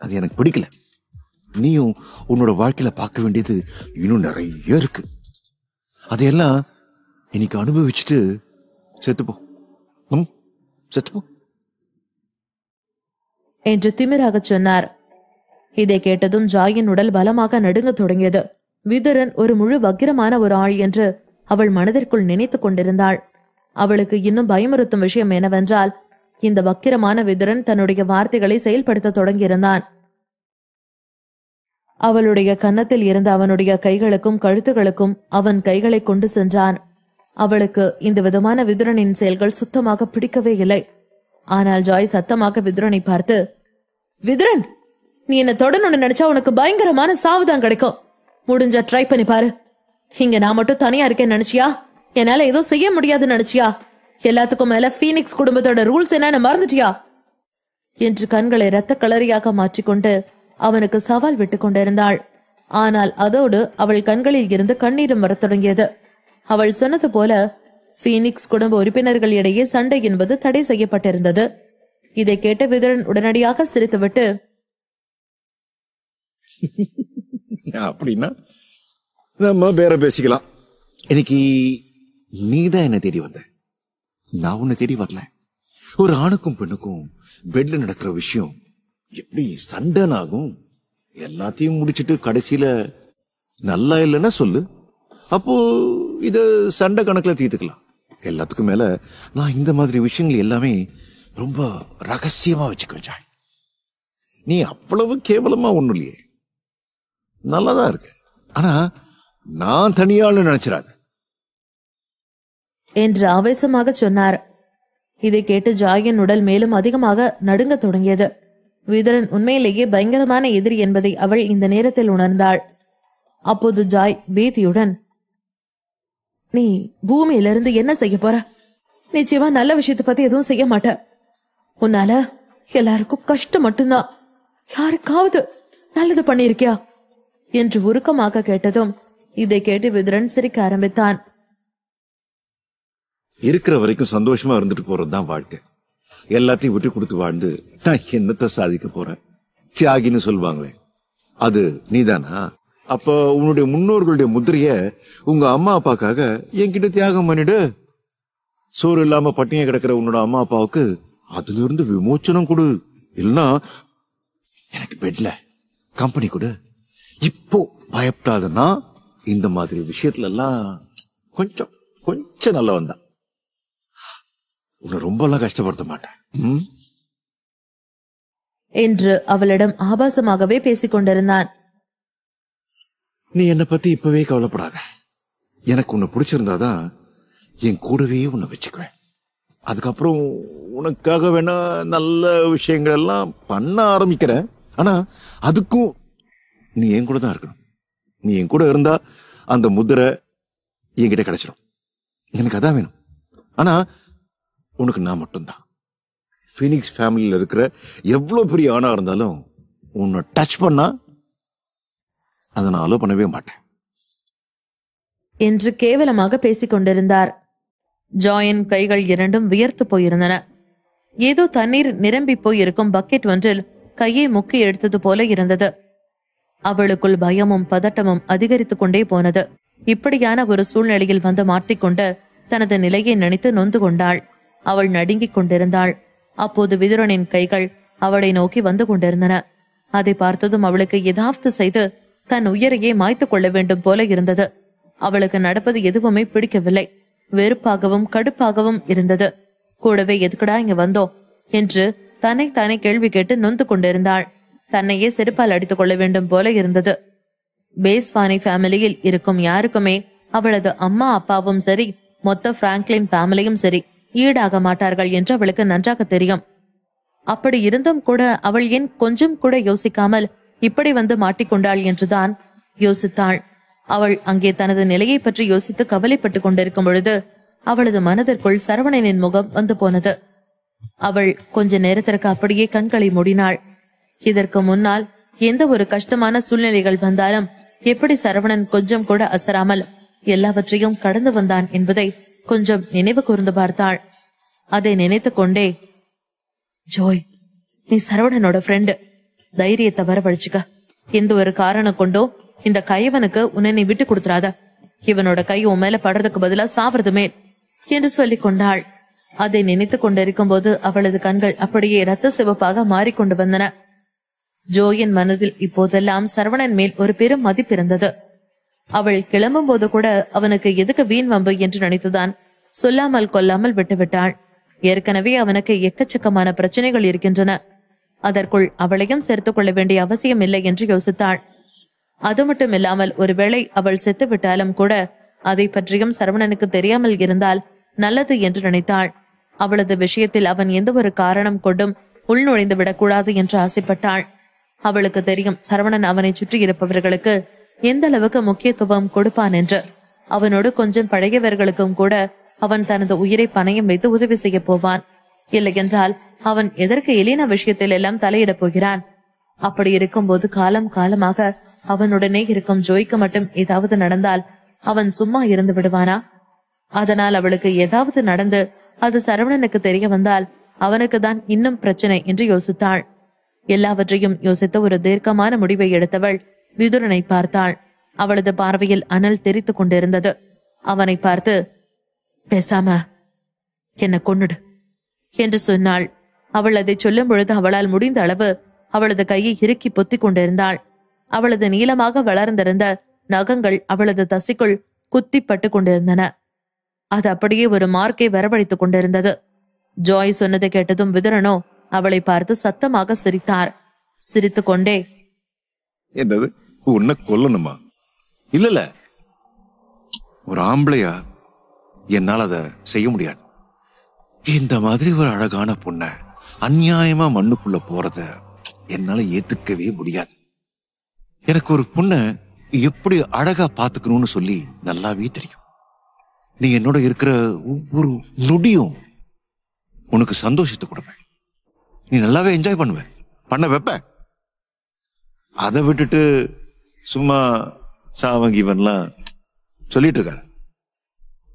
அது எனக்கு பிடிக்கல. நீயும் உன்னோட வாழ்க்கையில பார்க்க வேண்டியது இன்னும் நிறைய இருக்கு. அதையெல்லாம் இன்னைக்கு அனுபவிச்சுட்டு செத்துப்போ. செத்துப்போ என்று திமிராக சொன்னார். இதை கேட்டதும் ஜாயின் உடல் பலமாக நடுங்க தொடங்கியது. விதுரன் ஒரு முழு வக்கிரமான ஒரு ஆள் என்று அவள் மனதிற்குள் நினைத்து கொண்டிருந்தாள். அவளுக்கு இன்னும் பயமுறுத்தும் விஷயம் என்னவென்றால், இந்த வக்கிரமான விதுரன் தன்னுடைய வார்த்தைகளை செயல்படுத்த தொடங்கியிருந்தான். அவளுடைய கன்னத்தில் இருந்த அவனுடைய கைகளுக்கும் கழுத்துகளுக்கும் அவன் கைகளை கொண்டு சென்றான். அவளுக்கு இந்த விதமான விதுரனின் செயல்கள் சுத்தமாக பிடிக்கவே இல்லை. ஆனால் ஜாய் சத்தமாக விதுரனை பார்த்து, விதுரன், நீ என்ன தொடணும்னு நினைச்சா உனக்கு பயங்கரமான சாவுதான் கிடைக்கும். முடிஞ்சா ட்ரை பண்ணி பாரு. இங்க நான் மட்டும் தனியா இருக்கேன்னு நினைச்சியா? என்னால ஏதோ செய்ய முடியாதுன்னு நினைச்சியா? எல்லாத்துக்கும் மேல பீனிக்ஸ் குடும்பத்தோட ரூல்ஸ் என்னன்னு மறந்துட்டியா? என்று கண்களை இரத்த களரியாக மாற்றிக்கொண்டு அவனுக்கு சவால் விட்டு கொண்டிருந்தாள். ஆனால் அதோடு அவள் கண்களில் இருந்து கண்ணீரும் வரத் தொடங்கியது. அவள் சொன்னது போல பீனிக்ஸ் குடும்ப உறுப்பினர்கள் இடையே சண்டை என்பது தடை செய்யப்பட்டிருந்தது. இதை கேட்ட விதுரன் உடனடியாக சிரித்துவிட்டு, அப்படின்னா நம்ம வேற பேசிக்கலாம். இன்னைக்கு நீதான் என்ன தேடி வந்த, நான் உன்னை தேடி வரல. ஒரு ஆணுக்கும் பெண்ணுக்கும் பெட்ல நடக்கிற விஷயம் எப்படி சண்டைனாகும்? எல்லாத்தையும் முடிச்சிட்டு கடைசியில நல்லா இல்லைன்னா சொல்லு, அப்போ இத சண்டை கணக்குல தீர்த்துக்கலாம். எல்லாத்துக்கும் மேல நான் இந்த மாதிரி விஷயங்கள் எல்லாமே ரொம்ப ரகசியமா வச்சுக்குவேன். நீ அவ்வளவு கேவலமா ஒண்ணும் இல்லையே, நல்லாதான் இருக்கு. ஆனா நான் தனியாளு நினைச்சிடாத என்று ஆவேசமாக சொன்னார். இதை கேட்டு ஜாயின் உடல் மேலும் அதிகமாக நடுங்க தொடங்கியது. விதுரன் உண்மையிலேயே பயங்கரமான எதிரி என்பதை அவள் இந்த நேரத்தில் உணர்ந்தாள். அப்போது ஜாய் பீதியுடன், நீ பூமியிலிருந்து என்ன செய்ய போற? நிச்சயமா நல்ல விஷயத்தை பத்தி எதுவும் செய்ய மாட்ட. உன்னால எல்லாருக்கும் கஷ்டம் மட்டும்தான். யாருக்காவது நல்லது பண்ணிருக்கியா என்று உருக்கமாக கேட்டதும் இதை கேட்டு விதுரன் சிரிக்க ஆரம்பித்தான். இருக்கிற வரைக்கும் சந்தோஷமா இருந்துட்டு போறதுதான் வாழ்க்கை. எல்லாத்தையும் விட்டு கொடுத்து வாழ்ந்து நான் என்னத்தை சாதிக்க போறேன்? தியாகின்னு சொல்லுவாங்களே, அது நீதானா? அப்ப உன்னுடைய முன்னோர்களுடைய முத்திரைய உங்க அம்மா அப்பாக்காக என்கிட்ட தியாகம் பண்ணிடு. சோறு இல்லாம பட்டினியை கிடக்கிற உன்னோட அம்மா அப்பாவுக்கு அதுல இருந்து விமோச்சனம் கொடு. இல்லைன்னா எனக்கு பெட்ல கம்பெனி கொடு. இப்போ பயப்படாதுன்னா இந்த மாதிரி விஷயத்துல எல்லாம் கொஞ்சம் கொஞ்சம் நல்லா வந்தா உன்னை ரொம்ப எல்லாம் கஷ்டப்படுத்த மாட்டேன் என்று அவளிடம் ஆபாசமாகவே பேசிக் கொண்டிருந்தான். நீ என்னை பத்தி இப்பவே கவலைப்படாத. எனக்கு உன்னை பிடிச்சிருந்தாதான் என் கூடவே உன்னை வச்சுக்குவேன். அதுக்கப்புறம் உனக்காக வேணா நல்ல விஷயங்கள் எல்லாம் பண்ண ஆரம்பிக்கிறேன். ஆனா அதுக்கும் நீ என் கூட தான் இருக்கணும். நீ என் கூட இருந்தா அந்த முத்திரை என்கிட்ட கிடைச்சிடும். எனக்கு அதான் வேணும். ஆனா உனக்கு நான் மட்டும்தான். பீனிக்ஸ் ஃபேமிலியில இருக்கிற எவ்வளவு பெரிய ஆணா இருந்தாலும் உன்னை டச் பண்ணா அதை நான் அலோ பண்ணவே மாட்டேன் என்று கேவலமாக பேசிக் கொண்டிருந்தார். ஜாயின் கைகள் இரண்டும் வியர்த்து போயிருந்தன. ஏதோ தண்ணீர் நிரம்பி போயிருக்கும் பக்கெட் ஒன்றில் கையை முக்கி எடுத்தது போல இருந்தது. அவளுக்குள் பயமும் பதட்டமும் அதிகரித்துக் கொண்டே போனது. இப்படியான ஒரு சூழ்நிலையில் வந்து மாட்டிக்கொண்டு தனது நிலையை நினைத்து நொந்து கொண்டாள். அவள் நடுங்கிக் கொண்டிருந்தாள். அப்போது விதுரனின் கைகள் அவளை நோக்கி வந்து கொண்டிருந்தன. அதை பார்த்ததும் அவளுக்கு ஏதாவது செய்து தன் உயிரையே மாய்த்து கொள்ள வேண்டும் போல இருந்தது. அவளுக்கு நடப்பது எதுவுமே பிடிக்கவில்லை. வெறுப்பாகவும் கடுப்பாகவும் இருந்தது. கூடவே எதுக்குடா இங்க வந்தோம் என்று தன்னை கேள்வி கேட்டு நொந்து கொண்டிருந்தாள். தன்னையே செருப்பால் அடித்துக் கொள்ள வேண்டும் போல இருந்தது. பேஸ்வானி ஃபேமிலியில் இருக்கும் யாருக்குமே அவளது அம்மா அப்பாவும் சரி, மொத்த பிராங்க்லின் ஃபேமிலியும் சரி ஈடாக மாட்டார்கள் என்று அவளுக்கு நன்றாக தெரியும். அப்படி இருந்தும் கூட அவள் ஏன் கொஞ்சம் கூட யோசிக்காமல் இப்படி வந்து மாட்டிக்கொண்டாள் என்றுதான் யோசித்தாள். அவள் அங்கே தனது நிலையை பற்றி யோசித்து கவலைப்பட்டு கொண்டிருக்கும் பொழுது அவளது மனதிற்குள் சரவணனின் முகம் வந்து போனது. அவள் கொஞ்ச நேரத்திற்கு அப்படியே கண்களை மூடினாள். இதற்கு முன்னால் எந்த ஒரு கஷ்டமான சூழ்நிலைகள் வந்தாலும் எப்படி சரவணன் கொஞ்சம் கூட அசராமல் எல்லாவற்றையும் கடந்து வந்தான் என்பதை கொஞ்சம் நினைவு கூர்ந்து பார்த்தாள். அதை நினைத்து கொண்டே, ஜோய், நீ சரவணனோட ஃப்ரெண்டு, தைரியத்தை வரவழைச்சுக்க. எந்த ஒரு காரணம் கொண்டோ இந்த கைவனுக்கு உன்னை நீ விட்டு கொடுத்துறாத. இவனோட கை உன் மேல படுறதுக்கு பதிலா சாவறது மேல் என்று சொல்லிக் கொண்டாள். அதை நினைத்து கொண்டிருக்கும் போது அவளது கண்கள் அப்படியே இரத்த சிவப்பாக மாறிக்கொண்டு வந்தன. ஜோயின் மனதில் இப்போதெல்லாம் சரவணன் மேல் ஒரு பெரும் மதிப்பிருந்தது. அவள் கிளம்பும் போது கூட அவனுக்கு எதுக்கு வீண் வம்பு என்று நினைத்துதான் சொல்லாமல் கொல்லாமல் விட்டுவிட்டாள். ஏற்கனவே அவனுக்கு எக்கச்சக்கமான பிரச்சனைகள் இருக்கின்றன. அதற்குள் அவளையும் சேர்த்துக் கொள்ள வேண்டிய அவசியம் இல்லை என்று யோசித்தாள். அது மட்டும் இல்லாமல் ஒருவேளை அவள் செத்து விட்டாலும் கூட அதை பற்றியும் சரவணனுக்கு தெரியாமல் இருந்தால் நல்லது என்று நினைத்தாள். அவளது விஷயத்தில் அவன் எந்த ஒரு காரணம் கொண்டும் உள்நுழைந்து விடக்கூடாது என்று ஆசைப்பட்டாள். அவளுக்கு தெரியும் சரவணன் அவனை சுற்றி இருப்பவர்களுக்கு எந்த அளவுக்கு முக்கியத்துவம் கொடுப்பான் என்று. அவனோடு கொஞ்சம் பழகியவர்களுக்கும் கூட அவன் தனது உயிரை பணயம் வைத்து உதவி செய்ய போவான். இல்லையென்றால் அவன் எதற்கு எலினா விஷயத்தில் எல்லாம் தலையிடப் போகிறான்? அப்படி இருக்கும்போது காலம் காலமாக அவனுடனே இருக்கும் ஜோய்க்கு மட்டும் ஏதாவது நடந்தால் அவன் சும்மா இருந்து விடுவானா? அதனால் அவளுக்கு ஏதாவது நடந்து அது சரவணனுக்கு தெரிய வந்தால் அவனுக்கு தான் இன்னும் பிரச்சனை என்று யோசித்தாள். எல்லாவற்றையும் யோசித்த ஒரு தீர்க்கமான முடிவை எடுத்தவள் விதுரனை பார்த்தாள். அவளது பார்வையில் அனல் தெரித்து கொண்டிருந்தது. அவனை பார்த்து, பேசாம என்ன கொன்னுடு என்று சொன்னாள். அவள் அதை சொல்லும் பொழுது அவளால் முடிந்த அளவு அவளது கையை இறுக்கி பொத்திக் கொண்டிருந்தாள். அவளது நீளமாக வளர்ந்திருந்த நகங்கள் அவளது தசைக்குள் குத்திப்பட்டு கொண்டிருந்தன. அது அப்படியே ஒரு மார்க்கை வரவழைத்துக் கொண்டிருந்தது. ஜாய் சொன்னதை கேட்டதும் விதுரனோ அவளை பார்த்து சத்தமாக சிரித்தார். சிரித்து கொண்டே, என்னது, உன்னை கொல்லணுமா? இல்ல, ஒரு ஆம்பளையா என்னால் அதை செய்ய முடியாது. இந்த மாதிரி ஒரு அழகான பொண்ண அநியாயமா மண்ணுக்குள்ள போறத என்னால ஏத்துக்கவே முடியாது. எனக்கு ஒரு பொண்ணை எப்படி அழகா பாத்துக்கணும்னு சொல்லி நல்லாவே தெரியும். நீ என்னோட இருக்கிற ஒவ்வொரு நொடியும் உனக்கு சந்தோஷத்தை கொடுப்பேன். நீ நல்லாவே என்ஜாய் பண்ண வைப்ப. அதை விட்டுட்டு சும்மா சாவங்கிவன்லாம் சொல்லிட்டு இருக்காரு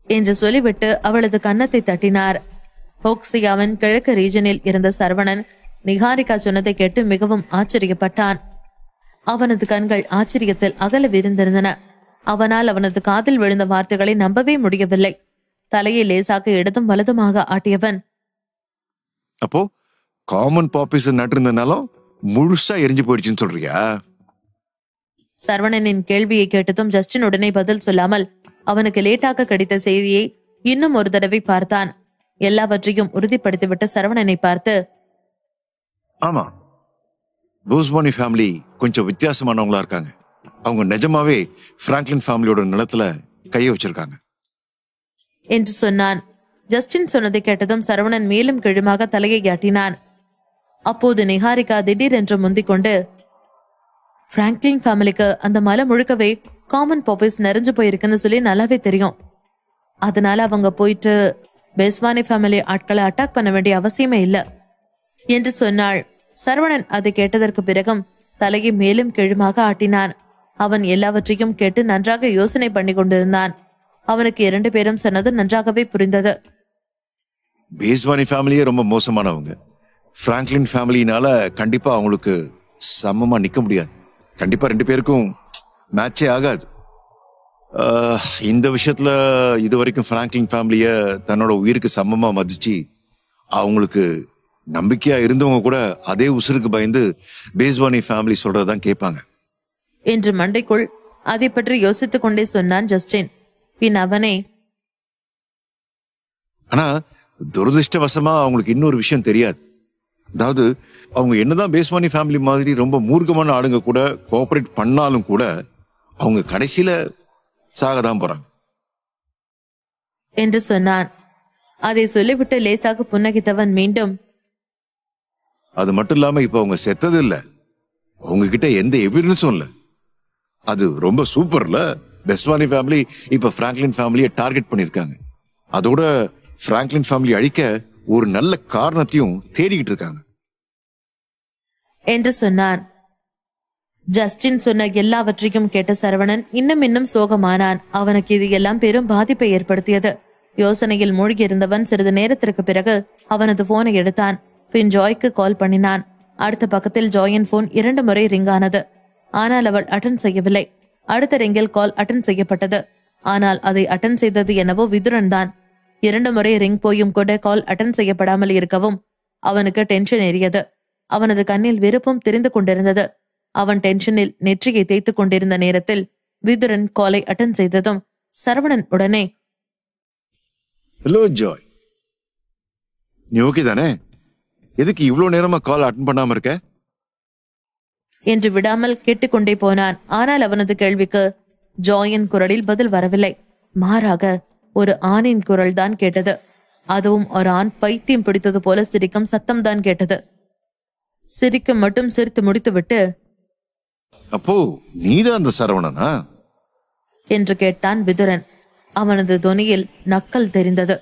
என்று சொல்லிவிட்டு அவளது கன்னத்தை தட்டினார். ஹோக்சியாவின் கிழக்கு ரீஜனில் இருந்த சரவணன் நிகாரிகா சொன்னதை கேட்டு மிகவும் ஆச்சரியப்பட்டான். அவனது கண்கள் ஆச்சரியத்தில் அகல விரிந்திருந்தன. அவனால் அவனது காதில் விழுந்த வார்த்தைகளை நம்பவே முடியவில்லை. தலையை லேசாக இடதும் வலதுமாக ஆட்டியவன், அப்போ காமன் பாப்பிஸ் நட்டிருந்தனாலும் முழுசா எரிஞ்சு போயிடுச்சுன்னு சொல்றியா? சரவணனின் கேள்வியை கேட்டதும் ஜஸ்டின் உடனே பதில் சொல்லாமல் அவனுக்கு லேட்டாக கிடைத்த செய்தியை இன்னும் ஒரு தடவை பார்த்தான். எல்லாவற்றையும் உறுதிப்படுத்திவிட்டு சரவணனை பார்த்து, ஆமா, பூஸ்பானி ஃபேமிலி கொஞ்சம் வித்தியாசமானவங்களா இருக்காங்க. அவங்க நிஜமாவே பிராங்க்லின் ஃபேமிலியோட நிலத்துல கைய வச்சிருக்காங்க என்று சொன்னான். ஜஸ்டின் சொன்னதை கேட்டதும் சரவணன் மேலும் கீழுமாக தலையை ஆட்டினான். அப்போது நிகாரிகா திடீரென்று முந்திக் கொண்டு, பிராங்க்லின் ஃபேமிலிக்கு அந்த மலை முழுக்கவே காமன் பாப்பிஸ் நிறைஞ்சு போயிருக்குன்னு சொல்லி நல்லாவே தெரியும். அதனால அவங்க போயிட்டு பேஸ்வானி ஃபேமிலி ஆட்களை அட்டாக் பண்ண வேண்டிய அவசியமே இல்லை என்று சொன்னாள். சரவணன் அதை கேட்டதற்கு பிறகும் தலையை மேலும் கீழுமாக ஆட்டினான். அவன் எல்லாவற்றையும் கேட்டு நன்றாக யோசனை பண்ணி கொண்டிருந்தான். அவனுக்கு 2 பேரும் சொன்னது நன்றாகவே புரிந்தது. பேஸ்வானி ஃபேமிலியே ரொம்ப மோசமானவங்க. பிராங்க்லின் ஃபேமிலினால கண்டிப்பா அவங்களுக்கு சமமா நிக்க முடியாது. கண்டிப்பா 2 பேருக்கும் மேட்சே ஆகாது. இந்த விஷயத்துல இதுவரைக்கும் பிராங்க்லின் ஃபேமிலிய தன்னோட உயிருக்கு சமமா மதிச்சு அவங்களுக்கு நம்பிக்கையா இருந்தவங்க கூட அதே உசுருக்கு பயந்து பேஸ்வானி ஃபேமிலி சொல்றதான் கேட்பாங்க என்று மண்டைக்குள் அதை பற்றி யோசித்துக் கொண்டே சொன்னான் ஜஸ்டின். பின் அவனே, ஆனா துரதிருஷ்டவசமா அவங்களுக்கு இன்னொரு விஷயம் தெரியாது. அதாவது அவங்க என்னதான் பேஸ்வானி ஃபேமிலி மாதிரி ரொம்ப மூர்க்கமான ஆளுங்க கூட கோஆபரேட் பண்ணாலும் கூட அவங்க கடைசியில சாகதான் போறாங்க என்று சொன்னான். அதை சொல்லிவிட்டு லேசாக புன்னகித்தவன் மீண்டும், அது மட்டும் இல்லாம இப்ப அவங்க செத்தது இல்ல, அவங்க கிட்ட எந்த எவிடன்ஸும் இல்ல. அது ரொம்ப சூப்பர்ல. பேஸ்வானி ஃபேமிலி இப்ப பிராங்க்லின் ஃபேமிலியை டார்கெட் பண்ணிருக்காங்க. அதோட பிராங்க்லின் ஃபேமிலி அழிக்க ஒரு நல்ல காரணத்தையும் தேடிக்கிட்டு இருக்காங்க என்று சொன்னான். ஜஸ்டின் சொன்ன எல்லாவற்றையும் கேட்ட சரவணன் இன்னும் சோகமானான். அவனுக்கு இது எல்லாம் பெரும் பாதிப்பை ஏற்படுத்தியது. யோசனையில் மூழ்கியிருந்தவன் சிறிது நேரத்திற்கு பிறகு அவனது போனை எடுத்தான். பின் ஜாய்க்கு கால் பண்ணினான். அடுத்த பக்கத்தில் ஜாயின் போன் 2 முறை ரிங் ஆனது. ஆனால் அவள் அட்டன் செய்யவில்லை. அடுத்த ரிங்கில் கால் அட்டன் செய்யப்பட்டது. ஆனால் அதை அட்டன் செய்தது என்னவோ விதுரன் தான். 2 முறை ரிங் போயும் கூட கால் அட்டன் செய்யப்படாமல் இருக்கவும் அவனுக்கு டென்ஷன் ஏறியது. அவனது கண்ணில் வெறுப்பும் தெரிந்து கொண்டிருந்தது. அவன் டென்ஷனில் நெற்றியை தேய்த்து கொண்டிருந்த நேரத்தில் விதுரன் காலை அட்டன் செய்ததும் சரவணன் உடனே, ஹலோ ஜாய், நீ ஓகே தானே? எதுக்கு இவ்வளவு நேரமா கால் அட்டன் பண்ணாம இருக்க என்று விடாமல் கேட்டுக்கொண்டே போனான். ஆனால் அவனது கேள்விக்கு ஜாயின் குரலில் பதில் வரவில்லை. மாறாக ஒரு ஆணின் குரல் தான் கேட்டது. அதுவும் ஒரு ஆண் பைத்தியம் பிடித்தது போல சிரிக்கும் சத்தம் தான் கேட்டது. சிரிக்க மட்டும் சிரித்து முடித்துவிட்டு, அப்போ நீதான் அந்த சரவணனா என்று கேட்டான் விதுரன். அவனது தொனியில் நக்கல் தெரிந்தது.